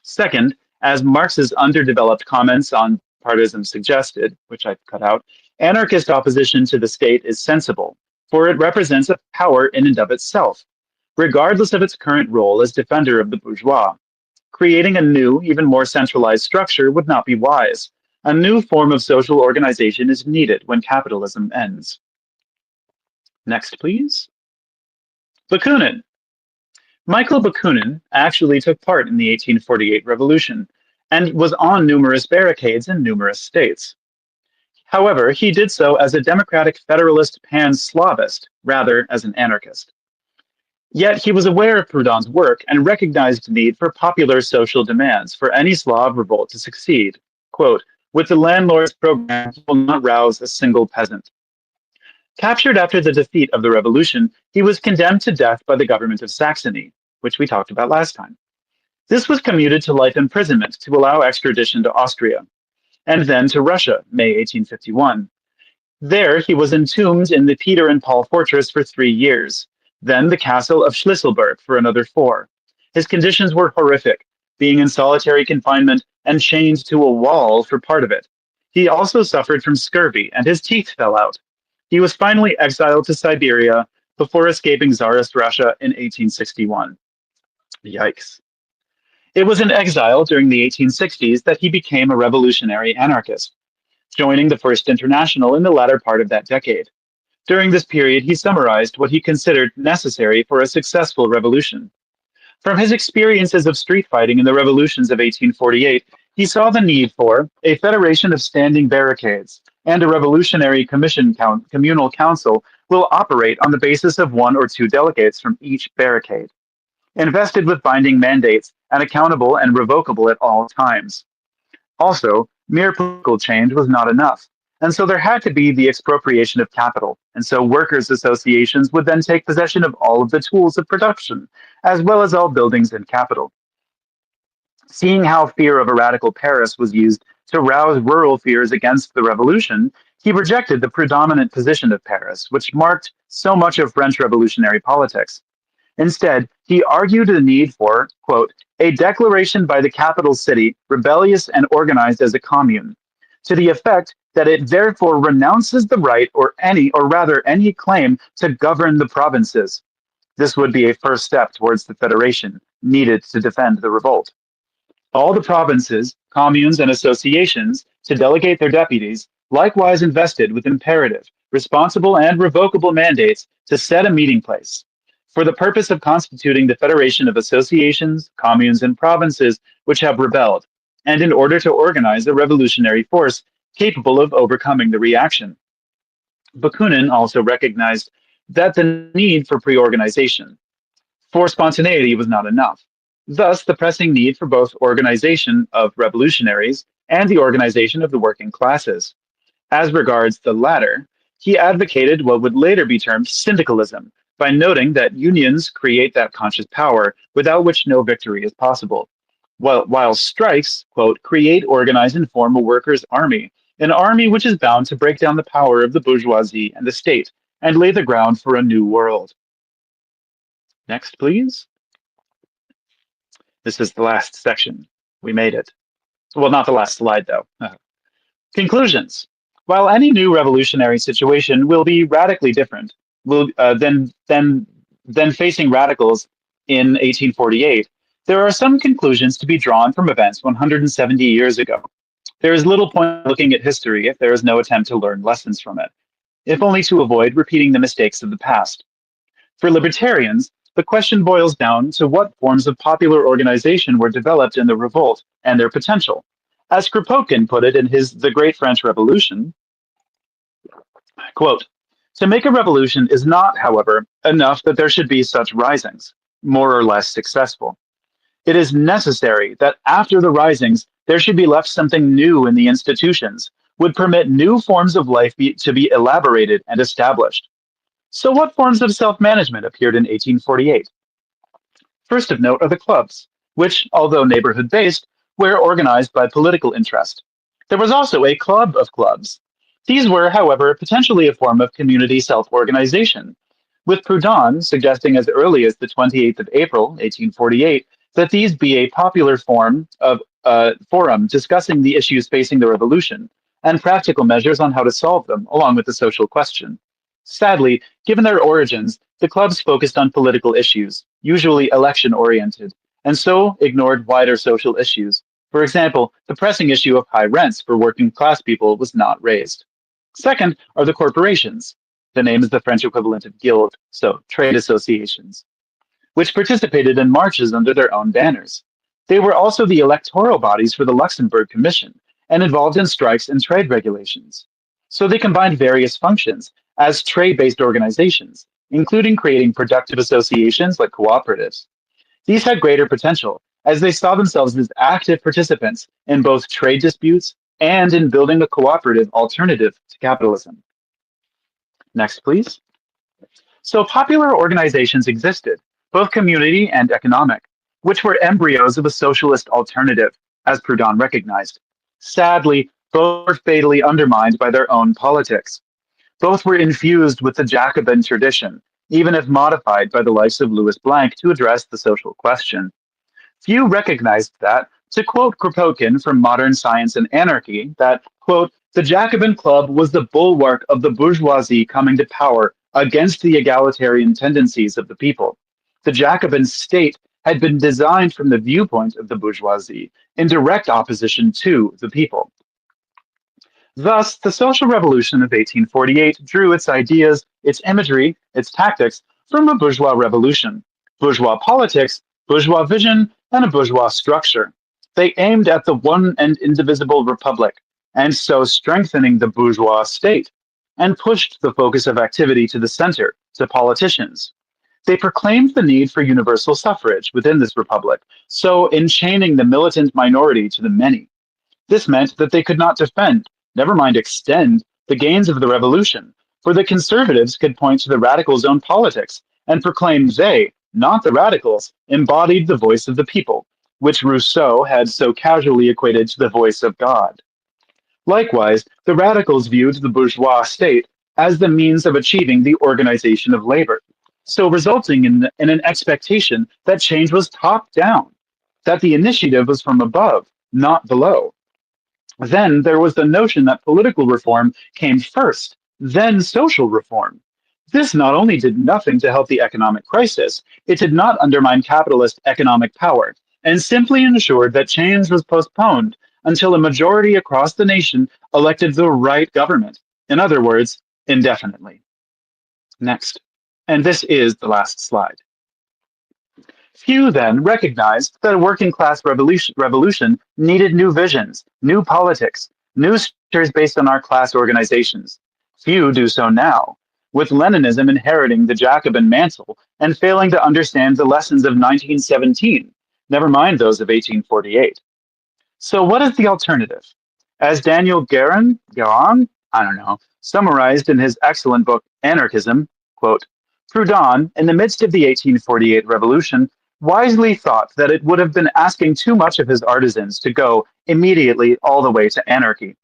Second, as Marx's underdeveloped comments on partism suggested, which I've cut out, anarchist opposition to the state is sensible, for it represents a power in and of itself, regardless of its current role as defender of the bourgeois. Creating a new, even more centralized structure would not be wise. A new form of social organization is needed when capitalism ends. Next, please. Bakunin. Michael Bakunin actually took part in the 1848 revolution and was on numerous barricades in numerous states. However, he did so as a democratic federalist pan-Slavist, rather as an anarchist. Yet he was aware of Proudhon's work and recognized the need for popular social demands for any Slav revolt to succeed. Quote, with the landlord's program, he will not rouse a single peasant. Captured after the defeat of the revolution, he was condemned to death by the government of Saxony, which we talked about last time. This was commuted to life imprisonment to allow extradition to Austria, and then to Russia, May 1851. There, he was entombed in the Peter and Paul fortress for 3 years, then the castle of Schlisselburg for another 4. His conditions were horrific, being in solitary confinement and chained to a wall for part of it. He also suffered from scurvy, and his teeth fell out. He was finally exiled to Siberia before escaping Tsarist Russia in 1861. Yikes. It was in exile during the 1860s that he became a revolutionary anarchist, joining the First International in the latter part of that decade. During this period, he summarized what he considered necessary for a successful revolution. From his experiences of street fighting in the revolutions of 1848, he saw the need for a federation of standing barricades, and a revolutionary communal council will operate on the basis of 1 or 2 delegates from each barricade, invested with binding mandates and accountable and revocable at all times. Also, mere political change was not enough, and so there had to be the expropriation of capital, and so workers' associations would then take possession of all of the tools of production, as well as all buildings and capital. Seeing how fear of a radical Paris was used to rouse rural fears against the revolution, he rejected the predominant position of Paris, which marked so much of French revolutionary politics. Instead, he argued the need for, quote, a declaration by the capital city, rebellious and organized as a commune, to the effect that it therefore renounces the right or rather any claim to govern the provinces. This would be a first step towards the federation needed to defend the revolt. All the provinces, communes, and associations to delegate their deputies, likewise invested with imperative, responsible, and revocable mandates to set a meeting place, for the purpose of constituting the federation of associations, communes, and provinces which have rebelled, and in order to organize a revolutionary force capable of overcoming the reaction. Bakunin also recognized that the need for pre-organization, for spontaneity was not enough. Thus, the pressing need for both organization of revolutionaries and the organization of the working classes. As regards the latter, he advocated what would later be termed syndicalism, by noting that unions create that conscious power without which no victory is possible, while strikes, quote, create, organize, and form a workers' army, an army which is bound to break down the power of the bourgeoisie and the state, and lay the ground for a new world. Next, please. This is the last section. We made it. Well, not the last slide, though. Conclusions. While any new revolutionary situation will be radically different than facing radicals in 1848, there are some conclusions to be drawn from events 170 years ago. There is little point looking at history if there is no attempt to learn lessons from it, if only to avoid repeating the mistakes of the past. For libertarians, the question boils down to what forms of popular organization were developed in the revolt and their potential. As Kropotkin put it in his The Great French Revolution, quote, to make a revolution is not, however, enough that there should be such risings, more or less successful. It is necessary that after the risings, there should be left something new in the institutions, would permit new forms of life to be elaborated and established. So what forms of self-management appeared in 1848? First of note are the clubs, which, although neighborhood-based, were organized by political interest. There was also a club of clubs. These were, however, potentially a form of community self-organization, with Proudhon suggesting as early as the 28th of April, 1848, that these be a popular forum discussing the issues facing the revolution and practical measures on how to solve them, along with the social question. Sadly, given their origins, the clubs focused on political issues, usually election-oriented, and so ignored wider social issues. For example, the pressing issue of high rents for working class people was not raised. Second are the corporations. The name is the French equivalent of guild, so trade associations, which participated in marches under their own banners. They were also the electoral bodies for the Luxembourg Commission and involved in strikes and trade regulations. So they combined various functions as trade-based organizations, including creating productive associations like cooperatives. These had greater potential as they saw themselves as active participants in both trade disputes and in building a cooperative alternative to capitalism. Next, please. So popular organizations existed, both community and economic, which were embryos of a socialist alternative, as Proudhon recognized. Sadly, both were fatally undermined by their own politics. Both were infused with the Jacobin tradition, even if modified by the likes of Louis Blanc to address the social question. Few recognized that, to quote Kropotkin from Modern Science and Anarchy, that, quote, the Jacobin Club was the bulwark of the bourgeoisie coming to power against the egalitarian tendencies of the people. The Jacobin state had been designed from the viewpoint of the bourgeoisie, in direct opposition to the people. Thus, the social revolution of 1848 drew its ideas, its imagery, its tactics from a bourgeois revolution, bourgeois politics, bourgeois vision, and a bourgeois structure. They aimed at the one and indivisible republic, and so strengthening the bourgeois state, and pushed the focus of activity to the center, to politicians. They proclaimed the need for universal suffrage within this republic, so enchaining the militant minority to the many. This meant that they could not defend, never mind extend, the gains of the revolution, for the conservatives could point to the radicals' own politics and proclaim they, not the radicals, embodied the voice of the people, which Rousseau had so casually equated to the voice of God. Likewise, the radicals viewed the bourgeois state as the means of achieving the organization of labor, so resulting in an expectation that change was top down, that the initiative was from above, not below. Then there was the notion that political reform came first, then social reform. This not only did nothing to help the economic crisis, it did not undermine capitalist economic power, and simply ensured that change was postponed until a majority across the nation elected the right government. In other words, indefinitely. Next. And this is the last slide. Few then recognized that a working class revolution needed new visions, new politics, new structures based on our class organizations. Few do so now, with Leninism inheriting the Jacobin mantle and failing to understand the lessons of 1917, never mind those of 1848. So what is the alternative? As Daniel Guérin, summarized in his excellent book, Anarchism, quote, Proudhon, in the midst of the 1848 revolution, wisely thought that it would have been asking too much of his artisans to go immediately all the way to anarchy.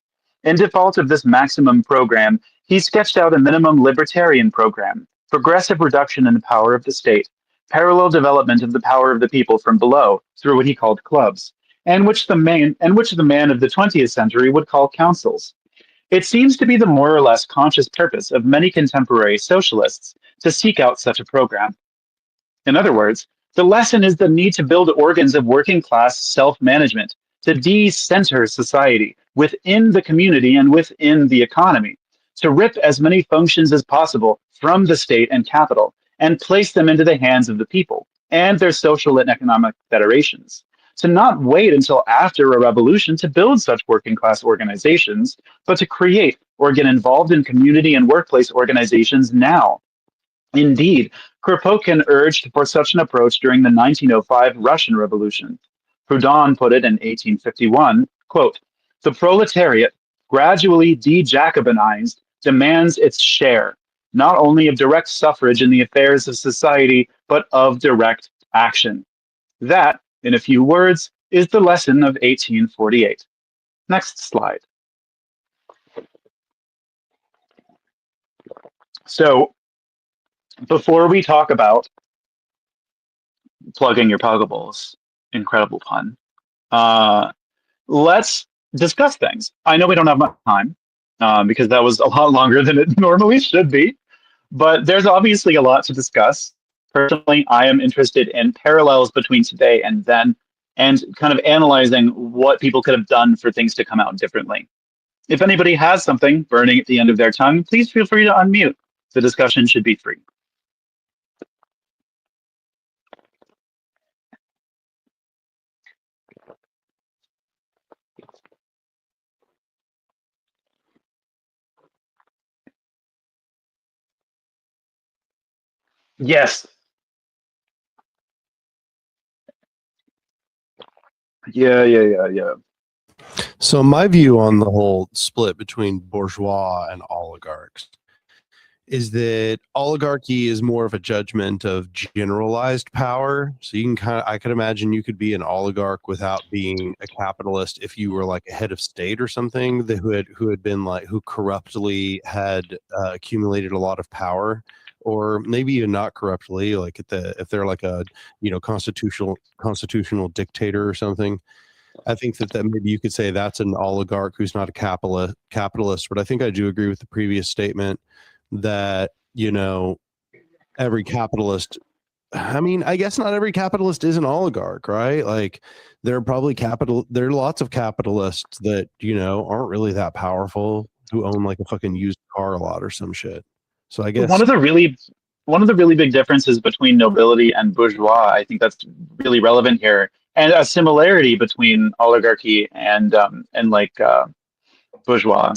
In default of this maximum program, he sketched out a minimum libertarian program, progressive reduction in the power of the state, parallel development of the power of the people from below through what he called clubs, and which the man of the 20th century would call councils. It seems to be the more or less conscious purpose of many contemporary socialists to seek out such a program. In other words, the lesson is the need to build organs of working class self-management, to de-center society within the community and within the economy, to rip as many functions as possible from the state and capital and place them into the hands of the people and their social and economic federations, to not wait until after a revolution to build such working class organizations, but to create or get involved in community and workplace organizations now. Indeed, Kropotkin urged for such an approach during the 1905 Russian Revolution. Proudhon put it in 1851, quote, the proletariat, gradually de-Jacobinized, demands its share, not only of direct suffrage in the affairs of society, but of direct action. That, in a few words, is the lesson of 1848. Next slide. So, before we talk about plugging your Puggables, incredible pun, let's discuss things. I know we don't have much time because that was a lot longer than it normally should be, but there's obviously a lot to discuss. Personally, I am interested in parallels between today and then, and kind of analyzing what people could have done for things to come out differently. If anybody has something burning at the end of their tongue, please feel free to unmute. The discussion should be free. Yes. Yeah. So my view on the whole split between bourgeois and oligarchs is that oligarchy is more of a judgment of generalized power. So you can I could imagine you could be an oligarch without being a capitalist if you were like a head of state or something that who had been like who corruptly had accumulated a lot of power, or maybe even not corruptly, like if they're like a constitutional dictator or something. I think that maybe you could say that's an oligarch who's not a capitalist. But I think I do agree with the previous statement that, every capitalist, I mean, I guess not every capitalist is an oligarch, right? Like there are lots of capitalists that, aren't really that powerful, who own like a fucking used car a lot or some shit. So I guess one of the really big differences between nobility and bourgeois, I think that's really relevant here, and a similarity between oligarchy and bourgeois,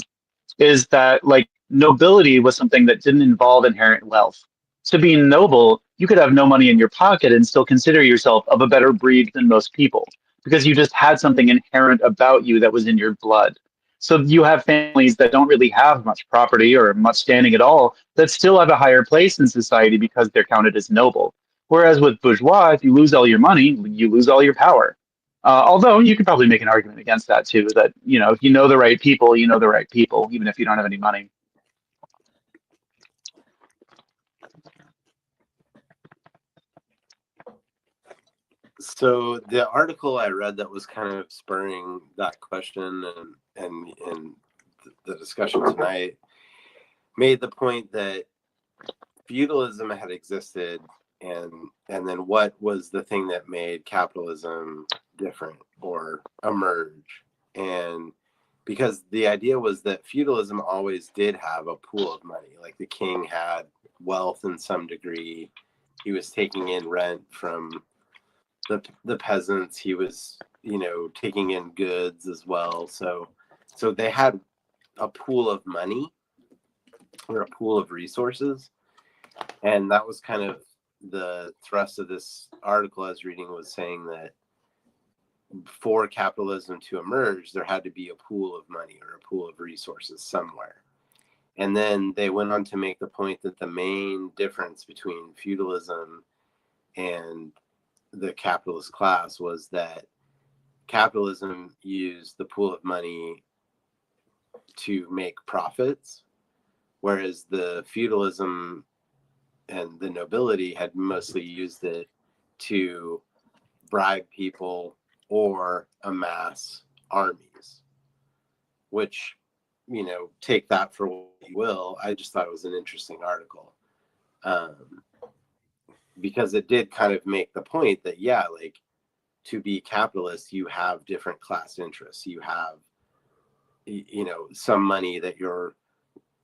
is that like nobility was something that didn't involve inherent wealth. To be noble, you could have no money in your pocket and still consider yourself of a better breed than most people because you just had something inherent about you that was in your blood. So you have families that don't really have much property or much standing at all that still have a higher place in society because they're counted as noble. Whereas with bourgeois, if you lose all your money, you lose all your power. Although you could probably make an argument against that too, that, if you know the right people, you know the right people, even if you don't have any money. So the article I read that was kind of spurring that question and the discussion tonight made the point that feudalism had existed, and then what was the thing that made capitalism different or emerge. And because the idea was that feudalism always did have a pool of money, like the king had wealth in some degree, he was taking in rent from the peasants, he was taking in goods as well, so they had a pool of money or a pool of resources. And that was kind of the thrust of this article I was reading, was saying that for capitalism to emerge, there had to be a pool of money or a pool of resources somewhere. And then they went on to make the point that the main difference between feudalism and the capitalist class was that capitalism used the pool of money to make profits, whereas the feudalism and the nobility had mostly used it to bribe people or amass armies, which, take that for what you will. I just thought it was an interesting article, because it did kind of make the point that, yeah, like to be capitalist, you have different class interests. You have, some money that you're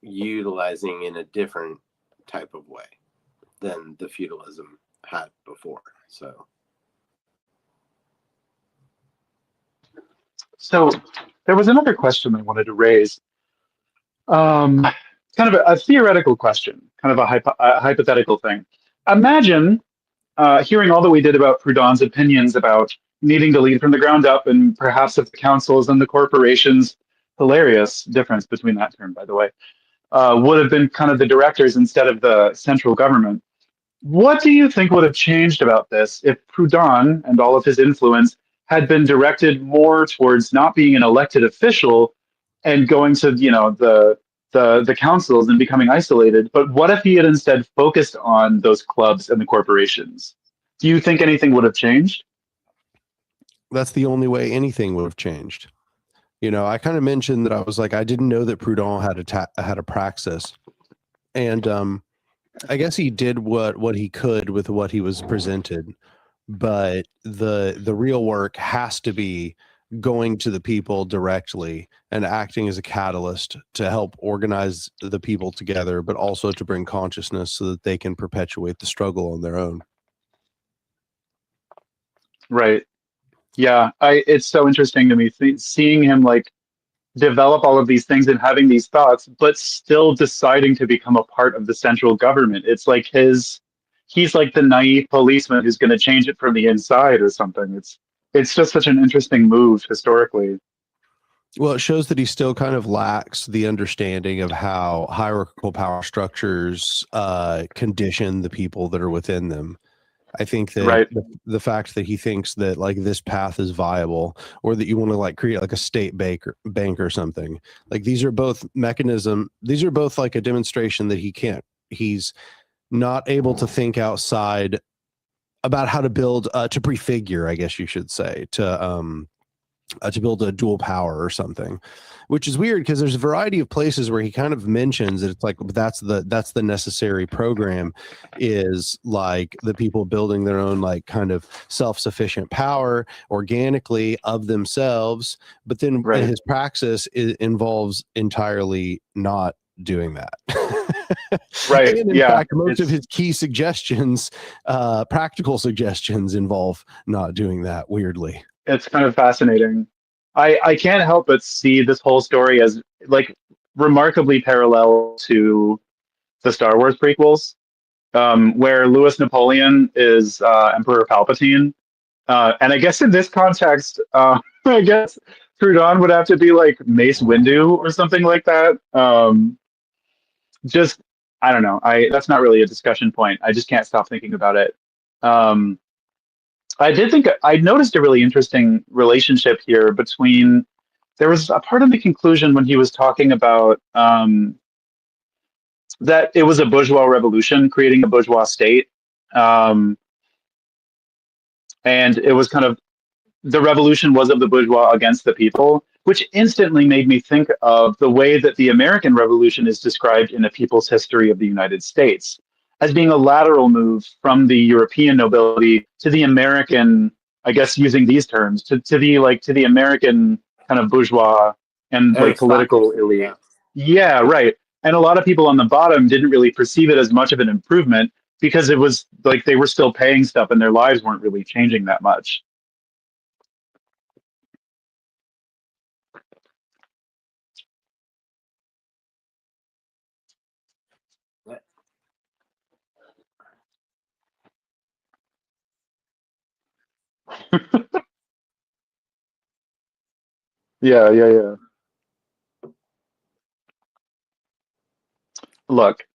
utilizing in a different type of way than the feudalism had before. So there was another question I wanted to raise, kind of a theoretical question, kind of a hypothetical thing. Imagine hearing all that we did about Proudhon's opinions about needing to lead from the ground up, and perhaps if the councils and the corporations, hilarious difference between that term, by the way, would have been kind of the directors instead of the central government. What do you think would have changed about this if Proudhon and all of his influence had been directed more towards not being an elected official and going to, the councils and becoming isolated? But what if he had instead focused on those clubs and the corporations? Do you think anything would have changed? that's the only way anything would have changed. I kind of mentioned that I was like, I didn't know that Proudhon had a praxis, and I guess he did what he could with what he was presented, but the real work has to be going to the people directly and acting as a catalyst to help organize the people together, but also to bring consciousness so that they can perpetuate the struggle on their own. Right. Yeah. It's so interesting to me seeing him like develop all of these things and having these thoughts, but still deciding to become a part of the central government. It's like he's like the naive policeman who's going to change it from the inside or something. It's just such an interesting move historically. Well, it shows that he still kind of lacks the understanding of how hierarchical power structures condition the people that are within them. I think that Right. the fact that he thinks that like this path is viable, or that you want to like create like a state bank or something, like these are both like a demonstration that he's not able to think outside about how to build to prefigure, I guess you should say, to build a dual power or something, which is weird because there's a variety of places where he kind of mentions that it's like that's the necessary program, is like the people building their own like kind of self-sufficient power organically of themselves, but then Right. his praxis involves entirely not doing that. Right. And in Yeah. fact, most of his key suggestions, practical suggestions, involve not doing that, weirdly. It's kind of fascinating. I can't help but see this whole story as like remarkably parallel to the Star Wars prequels, where Louis Napoleon is Emperor Palpatine. And I guess in this context, I guess Trudon would have to be like Mace Windu or something like that. Just, I don't know. That's not really a discussion point. I just can't stop thinking about it. Um, I did think I noticed a really interesting relationship here between. There was a part of the conclusion when he was talking about that it was a bourgeois revolution, creating a bourgeois state, um, and it was kind of the revolution was of the bourgeois against the people, which instantly made me think of the way that the American Revolution is described in the People's History of the United States as being a lateral move from the European nobility to the American, I guess using these terms, to the American kind of bourgeois and like political elite. Yeah, right. And a lot of people on the bottom didn't really perceive it as much of an improvement because it was like they were still paying stuff and their lives weren't really changing that much. Yeah, yeah, yeah. Look,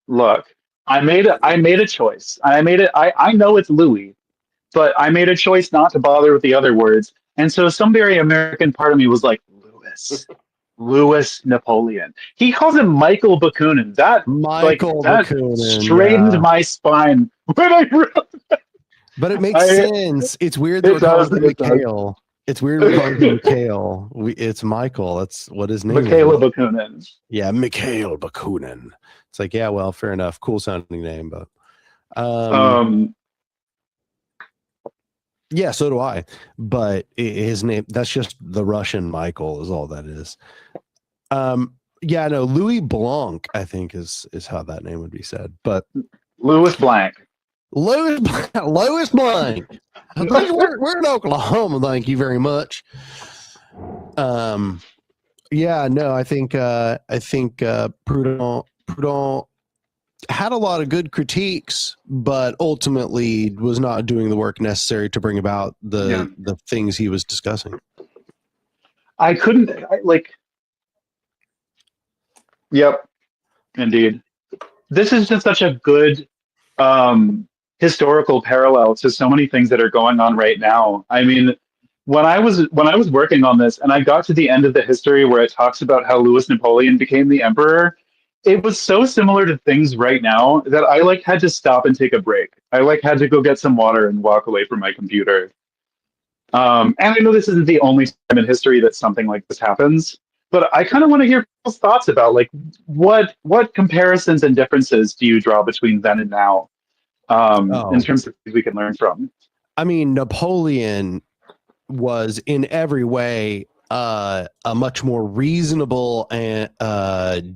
look. I made a choice. I made it. I know it's Louis, but I made a choice not to bother with the other words. And so some very American part of me was like, Louis Napoleon. He calls him Michael Bakunin. Michael that Bakunin, straightened yeah. my spine when I read. But it makes sense. It's weird that It we're calling does, him it does. Mikhail. It's weird we're calling him Mikhail. It's Michael. That's what his name Michaela is. Bakunin. Yeah, Mikhail Bakunin. It's like, yeah, well, fair enough. Cool sounding name, but yeah, so do I. But his name, that's just the Russian Michael is all that is. Yeah, no, Louis Blanc, I think is how that name would be said. But Louis Blanc. Louis Blanc. We're in Oklahoma, thank you very much. Yeah, no, I think Proudhon had a lot of good critiques, but ultimately was not doing the work necessary to bring about the things he was discussing. Yep, indeed. This is just such a good historical parallel to so many things that are going on right now. I mean, when I was working on this and I got to the end of the history where it talks about how Louis Napoleon became the emperor, it was so similar to things right now that I like had to stop and take a break. I like had to go get some water and walk away from my computer. And I know this isn't the only time in history that something like this happens, But I kind of want to hear people's thoughts about like what comparisons and differences do you draw between then and now, in Oh, terms of things we can learn from. I mean, Napoleon was in every way a much more reasonable and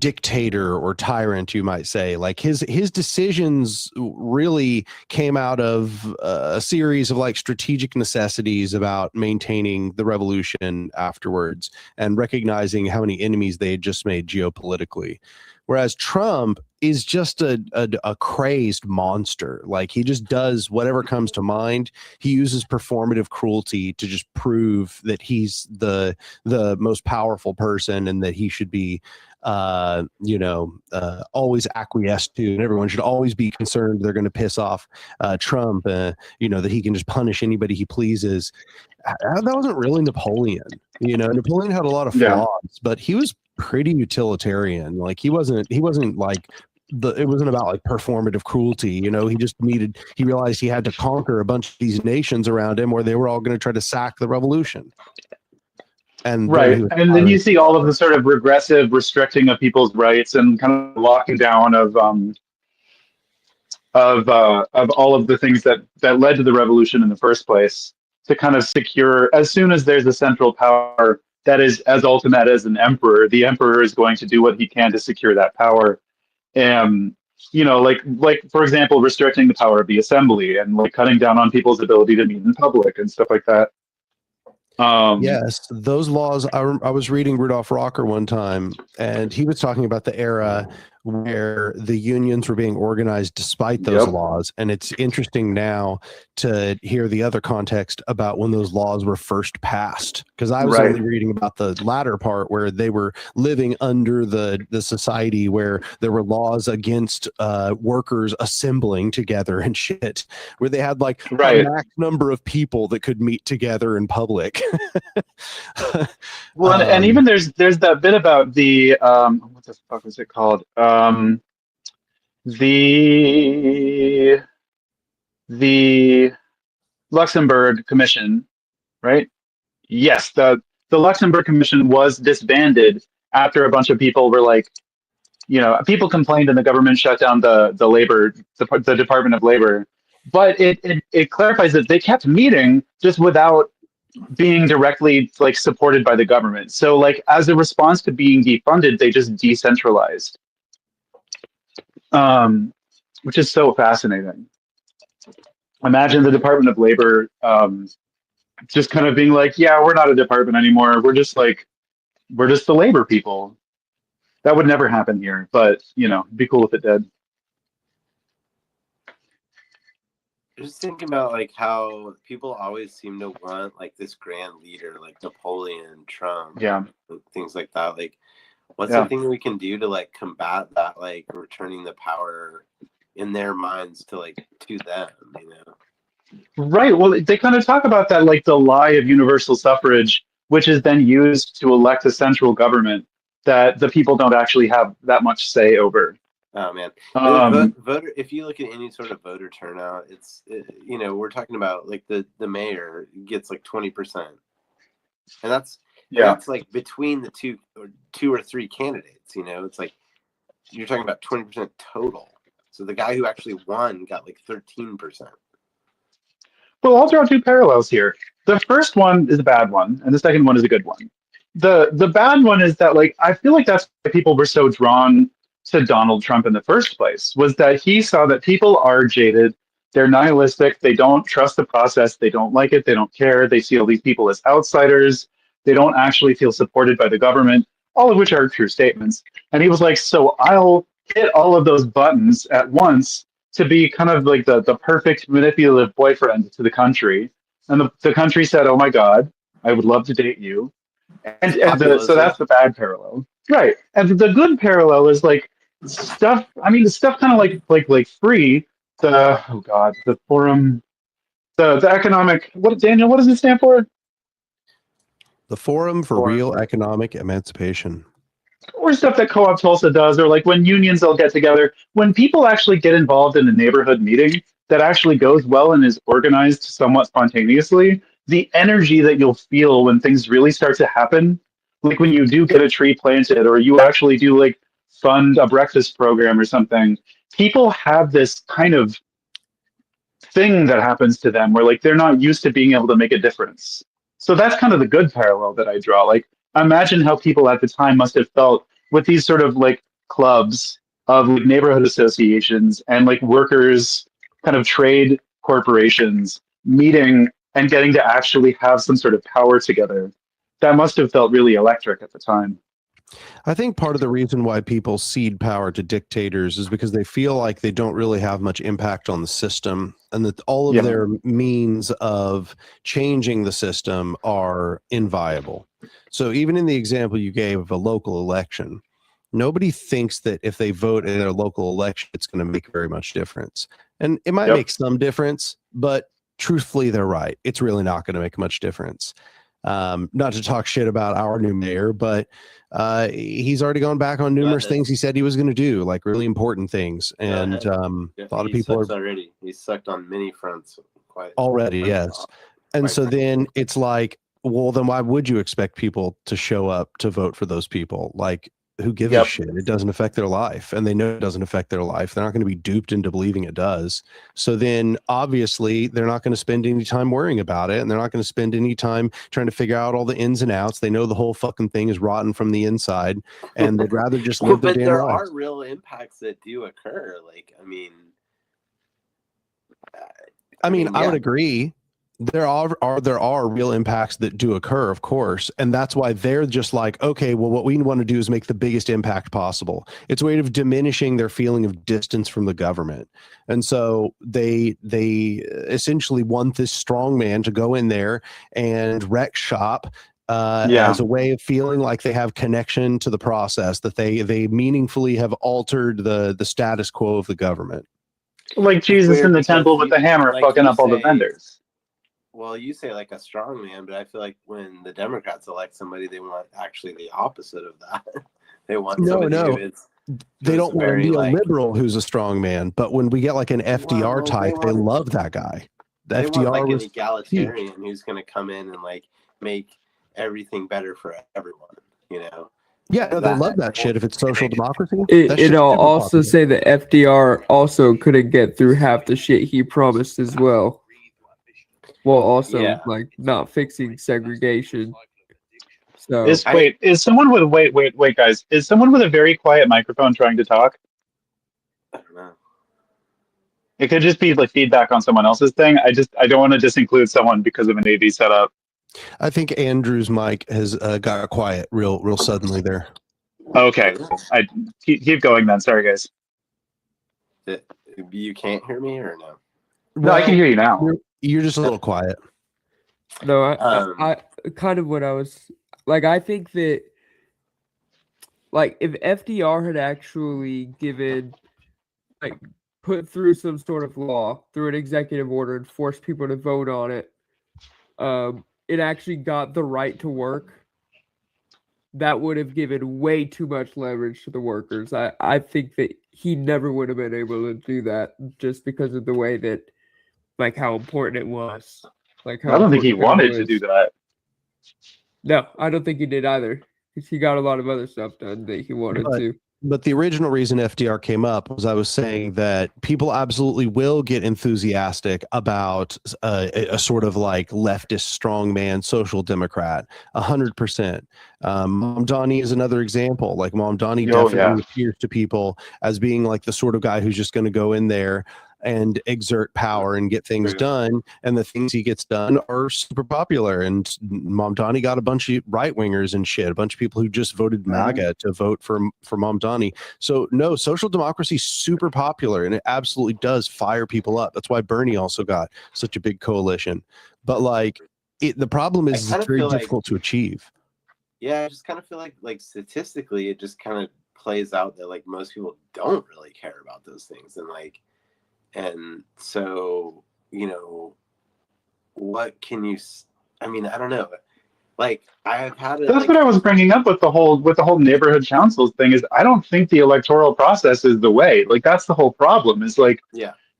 dictator or tyrant, you might say. Like his decisions really came out of a series of like strategic necessities about maintaining the revolution afterwards and recognizing how many enemies they had just made geopolitically. Whereas Trump is just a crazed monster. Like he just does whatever comes to mind. He uses performative cruelty to just prove that he's the most powerful person and that he should be always acquiesced to, and everyone should always be concerned they're going to piss off Trump, that he can just punish anybody he pleases. That wasn't really Napoleon. Napoleon had a lot of Yeah. flaws, but he was pretty utilitarian. Like he wasn't like it wasn't about like performative cruelty. He realized he had to conquer a bunch of these nations around him where they were all going to try to sack the revolution. And Right. And then you see all of the sort of regressive restricting of people's rights and kind of locking down of all of the things that led to the revolution in the first place, to kind of secure, as soon as there's a central power that is as ultimate as an emperor, the emperor is going to do what he can to secure that power. And like for example, restricting the power of the assembly and like cutting down on people's ability to meet in public and stuff like that. Yes, those laws. I was reading Rudolph Rocker one time, and he was talking about the era where the unions were being organized despite those laws. And it's interesting now to hear the other context about when those laws were first passed, because I was only reading about the latter part where they were living under the society where there were laws against workers assembling together and shit, where they had like a max number of people that could meet together in public. Well, and even there's that bit about the what the fuck was it called? The Luxembourg Commission, right? Yes, the Luxembourg Commission was disbanded after a bunch of people were like, people complained and the government shut down the Department of Labor. But it clarifies that they kept meeting just without being directly like supported by the government. So like as a response to being defunded, they just decentralized, which is so fascinating. Imagine the Department of Labor just kind of being like, yeah, we're not a department anymore. We're just the labor people. That would never happen here, but it'd be cool if it did. Just thinking about like how people always seem to want like this grand leader like Napoleon, Trump, things like that. Like, what's the thing we can do to like combat that, like returning the power in their minds to them, Right. Well, they kind of talk about that, like the lie of universal suffrage, which is then used to elect a central government that the people don't actually have that much say over. Oh man, voter. If you look at any sort of voter turnout, we're talking about like the mayor gets like 20%, and that's like between the two or three candidates. It's like you're talking about 20% total. So the guy who actually won got like 13%. Well, I'll draw two parallels here. The first one is a bad one, and the second one is a good one. The bad one is that like I feel like that's why people were so drawn to Donald Trump in the first place, was that he saw that people are jaded, they're nihilistic, they don't trust the process, they don't like it, they don't care, they see all these people as outsiders, they don't actually feel supported by the government, all of which are true statements. And he was like, so I'll hit all of those buttons at once to be kind of like the perfect manipulative boyfriend to the country. And the country said, oh my God, I would love to date you. So that's the bad parallel. Right. And the good parallel is like stuff, the stuff kind of like free, the forum, the economic, Daniel, what does it stand for? The Forum for Real Economic Emancipation. Or stuff that Co-op Tulsa does, or like when unions all get together. When people actually get involved in a neighborhood meeting that actually goes well and is organized somewhat spontaneously, the energy that you'll feel when things really start to happen like when you do get a tree planted or you actually do like fund a breakfast program or something, people have this kind of thing that happens to them where like they're not used to being able to make a difference. So that's kind of the good parallel that I draw. Like imagine how people at the time must have felt with these sort of like clubs of like neighborhood associations and like workers kind of trade corporations meeting and getting to actually have some sort of power together. That must have felt really electric at the time. I think part of the reason why people cede power to dictators is because they feel like they don't really have much impact on the system, and that all of Yeah. their means of changing the system are inviolable. So even in the example you gave of a local election, nobody thinks that if they vote in their local election, it's going to make very much difference. And it might Yep. make some difference, but truthfully, they're right. It's really not going to make much difference. Not to talk shit about our new mayor, but he's already gone back on numerous things he said he was going to do, like really important things. And a lot of people are already. He's sucked on many fronts quite already, yes. And so then it's like, well, then why would you expect people to show up to vote for those people? Like, who gives a Yep. shit? It doesn't affect their life, and they know it doesn't affect their life. They're not going to be duped into believing it does. So then obviously they're not going to spend any time worrying about it, and they're not going to spend any time trying to figure out all the ins and outs. They know the whole fucking thing is rotten from the inside, and they'd rather just Well, live their but damn there lives. are real impacts that do occur. Like, I mean, I mean, I would yeah. agree. There are real impacts that do occur, of course, and that's why they're just like, okay, well, what we want to do is make the biggest impact possible. It's a way of diminishing their feeling of distance from the government, and so they essentially want this strong man to go in there and wreck shop. As a way of feeling like they have connection to the process, that they meaningfully have altered the status quo of the government. Like Jesus Weird in the because temple with the hammer like fucking you up all the say- vendors. Well, you say like a strong man, but I feel like when the Democrats elect somebody, they want actually the opposite of that. They want somebody who is They don't want to very, be a like- liberal who's a strong man, but when we get like an FDR Well, type, they want- love that guy. The they FDR want like an was egalitarian who's going to come in and like make everything better for everyone. You know, yeah, no, they that- love that shit if it's social democracy. That It'll shit's super also popular. say that FDR also couldn't get through half the shit he promised as well. While also Yeah. like not fixing segregation. So Is someone with wait guys, is someone with a very quiet microphone trying to talk? I don't know. It could just be like feedback on someone else's thing. I don't want to disinclude someone because of an AV setup. I think Andrew's mic has got quiet real suddenly there. Okay, I keep going then. Sorry guys. You can't hear me or no? No, I can hear you now. You're just a little quiet. no, Um, I kind of what I was like. I think that like if FDR had actually given like put through some sort of law through an executive order and forced people to vote on it, it actually got the right to work. That would have given way too much leverage to the workers. I think that he never would have been able to do that just because of the way that, like, how important it was. Like, how I don't think he important wanted it to do was. that. No, I don't think he did either. Because he got a lot of other stuff done that he wanted to. But the original reason FDR came up was I was saying that people absolutely will get enthusiastic about a sort of like leftist strongman social democrat, 100%. Mamdani is another example. Like Mamdani definitely appears to people as being like the sort of guy who's just going to go in there and exert power and get things done, and the things he gets done are super popular. And Mamdani got a bunch of right wingers and shit, a bunch of people who just voted MAGA to vote for Mamdani. So no, social democracy is super popular, and it absolutely does fire people up. That's why Bernie also got such a big coalition. But like, the problem is it's very difficult to achieve. Yeah, I just kind of feel like statistically, it just kind of plays out that like most people don't really care about those things, and so, you know, what can you, I mean, I don't know. Like I've had it. That's what I was bringing up with the whole neighborhood councils thing is I don't think the electoral process is the way. Like that's the whole problem is like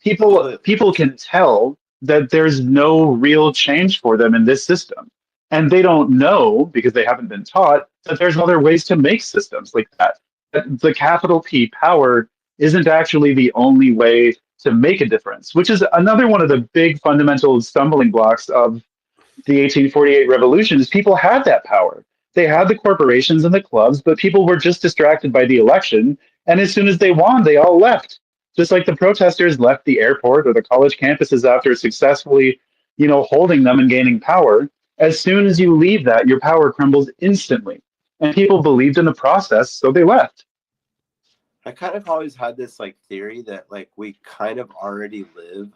people can tell that there's no real change for them in this system. And they don't know, because they haven't been taught, that there's other ways to make systems like that. That the capital P power isn't actually the only way to make a difference, which is another one of the big fundamental stumbling blocks of the 1848 revolution. Is people had that power. They had the corporations and the clubs, but people were just distracted by the election. And as soon as they won, they all left. Just like the protesters left the airport or the college campuses after successfully, holding them and gaining power. As soon as you leave that, your power crumbles instantly. And people believed in the process, so they left. I kind of always had this like theory that like we kind of already live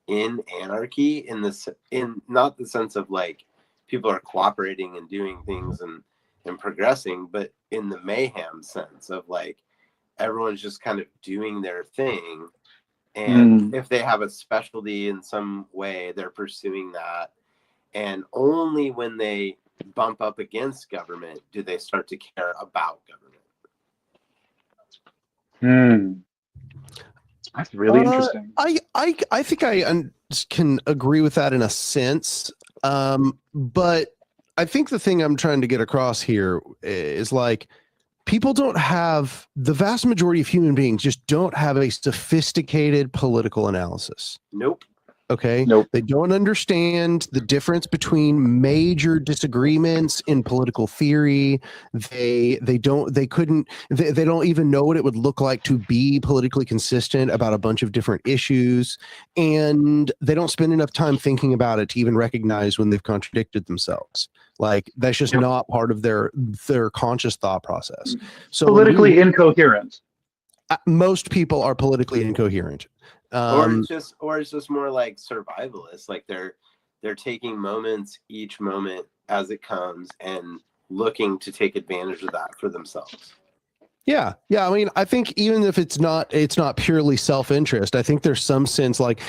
in anarchy in not the sense of like people are cooperating and doing things and progressing, but in the mayhem sense of like everyone's just kind of doing their thing. And if they have a specialty in some way, they're pursuing that. And only when they bump up against government do they start to care about government. That's really interesting. I think I can agree with that in a sense. But I think the thing I'm trying to get across here is like people don't have, the vast majority of human beings just don't have a sophisticated political analysis. Nope. Okay. Nope. They don't understand the difference between major disagreements in political theory. They don't even know what it would look like to be politically consistent about a bunch of different issues. And they don't spend enough time thinking about it to even recognize when they've contradicted themselves. Like that's just not part of their conscious thought process. So politically incoherent. Most people are politically incoherent. Or it's just more like survivalist. Like they're taking each moment as it comes and looking to take advantage of that for themselves. Yeah. I mean, I think even if it's not purely self-interest, I think there's some sense like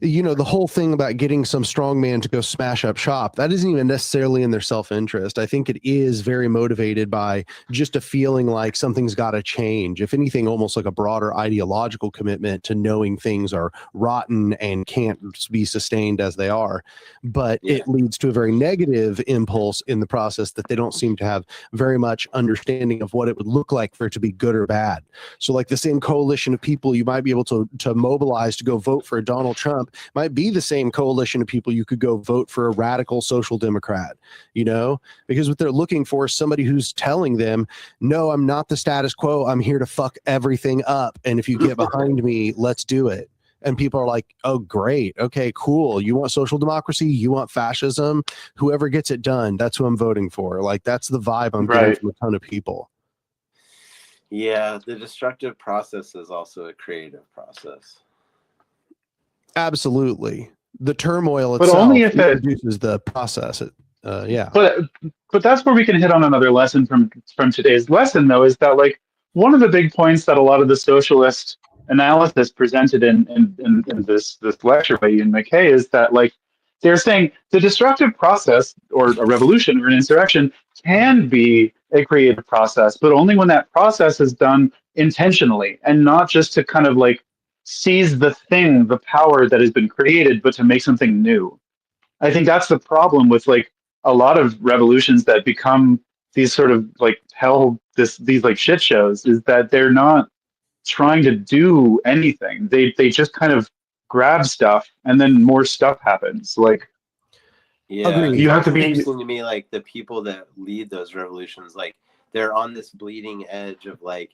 the whole thing about getting some strong man to go smash up shop, that isn't even necessarily in their self-interest. I think it is very motivated by just a feeling like something's got to change. If anything, almost like a broader ideological commitment to knowing things are rotten and can't be sustained as they are. But it leads to a very negative impulse in the process that they don't seem to have very much understanding of what it would look like for it to be good or bad. So like the same coalition of people you might be able to mobilize to go vote for a Donald Trump might be the same coalition of people you could go vote for a radical social democrat, because what they're looking for is somebody who's telling them, no, I'm not the status quo. I'm here to fuck everything up. And if you get behind me, let's do it. And people are like, oh, great. Okay, cool. You want social democracy? You want fascism? Whoever gets it done, that's who I'm voting for. Like, that's the vibe I'm getting from a ton of people. Yeah, the destructive process is also a creative process. Absolutely. The turmoil but itself only if it introduces the process. Yeah. But that's where we can hit on another lesson from today's lesson, though, is that like one of the big points that a lot of the socialist analysis presented in this lecture by Ian MacKay is that like they're saying the destructive process or a revolution or an insurrection can be a creative process, but only when that process is done intentionally and not just to kind of like seize the power that has been created, but to make something new. I think that's the problem with like a lot of revolutions that become these sort of like these like shit shows, is that they're not trying to do anything. They just kind of grab stuff and then more stuff happens. Like, yeah, you have to be interesting to me, like the people that lead those revolutions, like they're on this bleeding edge of like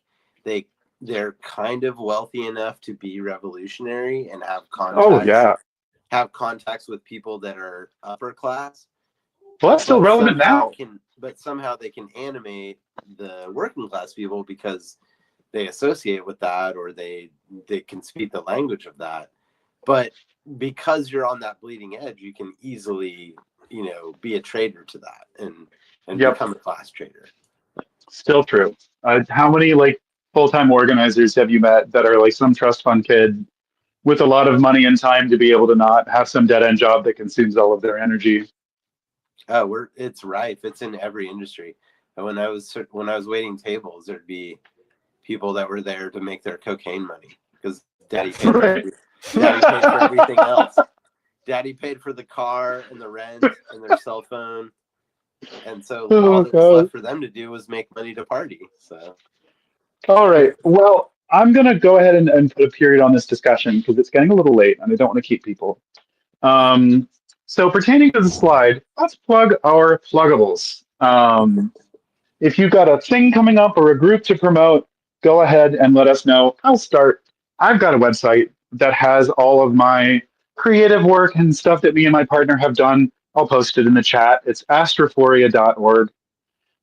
they're kind of wealthy enough to be revolutionary and have contacts. Have contacts with people that are upper class. Well, that's still relevant now. But somehow they can animate the working class people because they associate with that, or they can speak the language of that. But because you're on that bleeding edge, you can easily, be a traitor to that and become a class traitor. Still true. How many like full-time organizers have you met that are like some trust fund kid with a lot of money and time to be able to not have some dead-end job that consumes all of their energy? Oh, it's rife. It's in every industry. And when I was waiting tables, there'd be people that were there to make their cocaine money because daddy paid for everything else. Daddy paid for the car and the rent and their cell phone. And so Oh, all that was God. left for them to do was make money to party. So All right. Well, I'm going to go ahead and put a period on this discussion because it's getting a little late and I don't want to keep people. So pertaining to the slide, let's plug our pluggables. If you've got a thing coming up or a group to promote, go ahead and let us know. I'll start. I've got a website that has all of my creative work and stuff that me and my partner have done. I'll post it in the chat. It's astrophoria.org.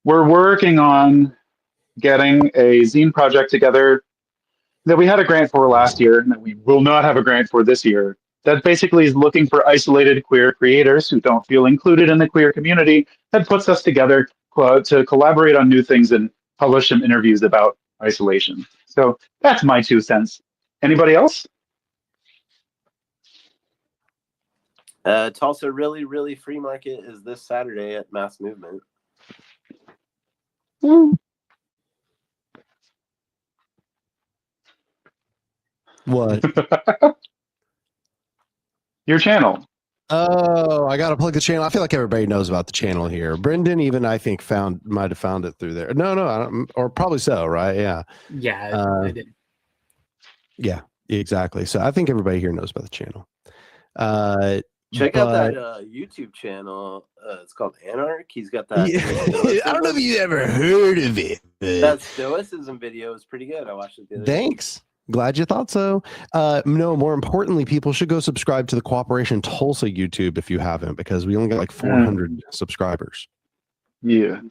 We're working on getting a zine project together that we had a grant for last year and that we will not have a grant for this year. That basically is looking for isolated queer creators who don't feel included in the queer community. That puts us together to collaborate on new things and publish some interviews about isolation. So that's my 2 cents. Anybody else? Tulsa Really Really Free Market is this Saturday at Mass Movement. What? Your channel. Oh, I gotta plug the channel. I feel like everybody knows about the channel here. Brendan, even I think might have found it through there. No, I don't, or probably so, right? Yeah, Yeah, I did. yeah, exactly. So I think everybody here knows about the channel. Check out that YouTube channel. It's called Anarch. He's got that. I don't know if you ever heard of it. That stoicism video is pretty good. I watched it the other day. Thanks. Glad you thought so. No, more importantly, people should go subscribe to the Cooperation Tulsa YouTube if you haven't, because we only got like 400 subscribers. Yeah.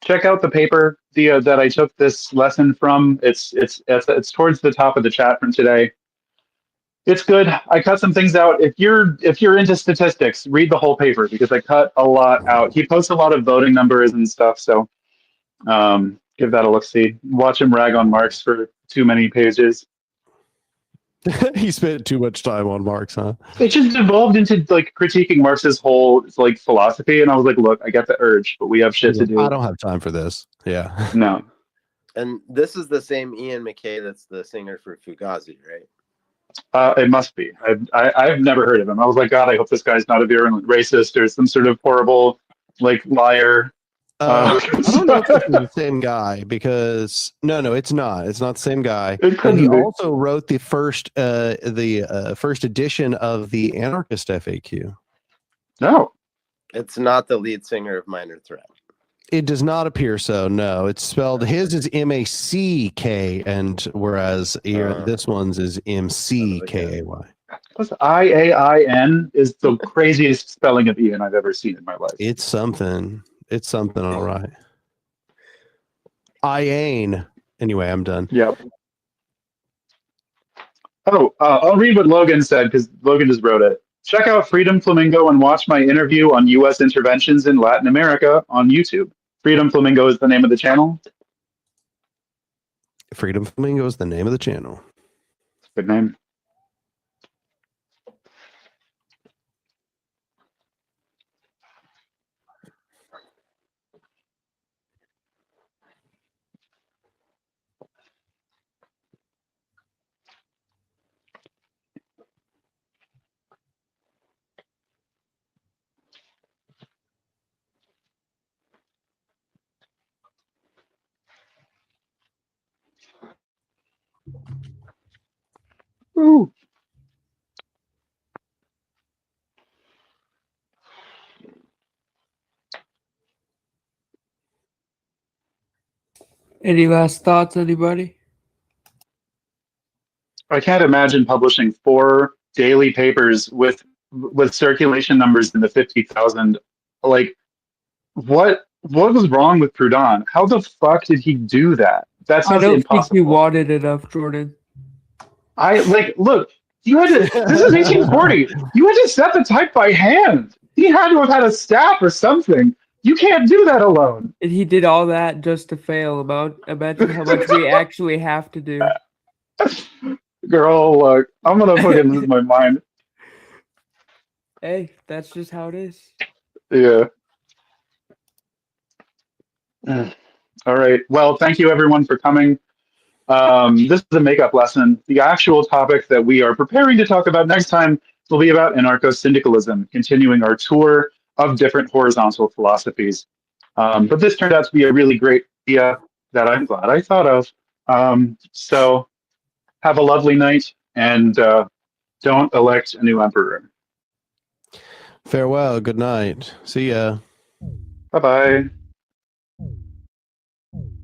Check out the paper that I took this lesson from. It's towards the top of the chat from today. It's good. I cut some things out. If you're into statistics, read the whole paper because I cut a lot out. He posts a lot of voting numbers and stuff, so give that a look-see. Watch him rag on Marx for too many pages. He spent too much time on Marx, huh? It just evolved into like critiquing Marx's whole like philosophy, and I was like, look, I get the urge, but we have shit to do. I don't have time for this. Yeah. No. And this is the same Ian McKay that's the singer for Fugazi, right? It must be. I've never heard of him. I was like, God, I hope this guy's not a virulent racist or some sort of horrible like liar. I don't know if this is the same guy because no, it's not. It's not the same guy. And he also wrote the first edition of the Anarchist FAQ. No, it's not the lead singer of Minor Threat. It does not appear so. No, it's spelled. His is MACK, and whereas this one's is MCKAY. Plus IAIN is the craziest spelling of Ian I've ever seen in my life. It's something. It's something, all right. Iane. Anyway, I'm done. Yep. Oh, I'll read what Logan said because Logan just wrote it. Check out Freedom Flamingo and watch my interview on U.S. interventions in Latin America on YouTube. Freedom Flamingo is the name of the channel. Freedom Flamingo is the name of the channel. Good name. Ooh. Any last thoughts, anybody? I can't imagine publishing 4 daily papers with circulation numbers in the 50,000. Like, what was wrong with Proudhon? How the fuck did he do that? That I sounds don't impossible. think you wanted enough, Jordan. Look, you had to, this is 1840. You had to set the type by hand. He had to have had a staff or something. You can't do that alone. And he did all that just to fail. Imagine how much we actually have to do. Girl, look, I'm going to fucking lose my mind. Hey, that's just how it is. Yeah. All right. Well, thank you everyone for coming. This is a makeup lesson. The actual topic that we are preparing to talk about next time will be about anarcho-syndicalism, continuing our tour of different horizontal philosophies. But this turned out to be a really great idea that I'm glad I thought of. So have a lovely night, and don't elect a new emperor. Farewell. Good night. See ya. Bye-bye.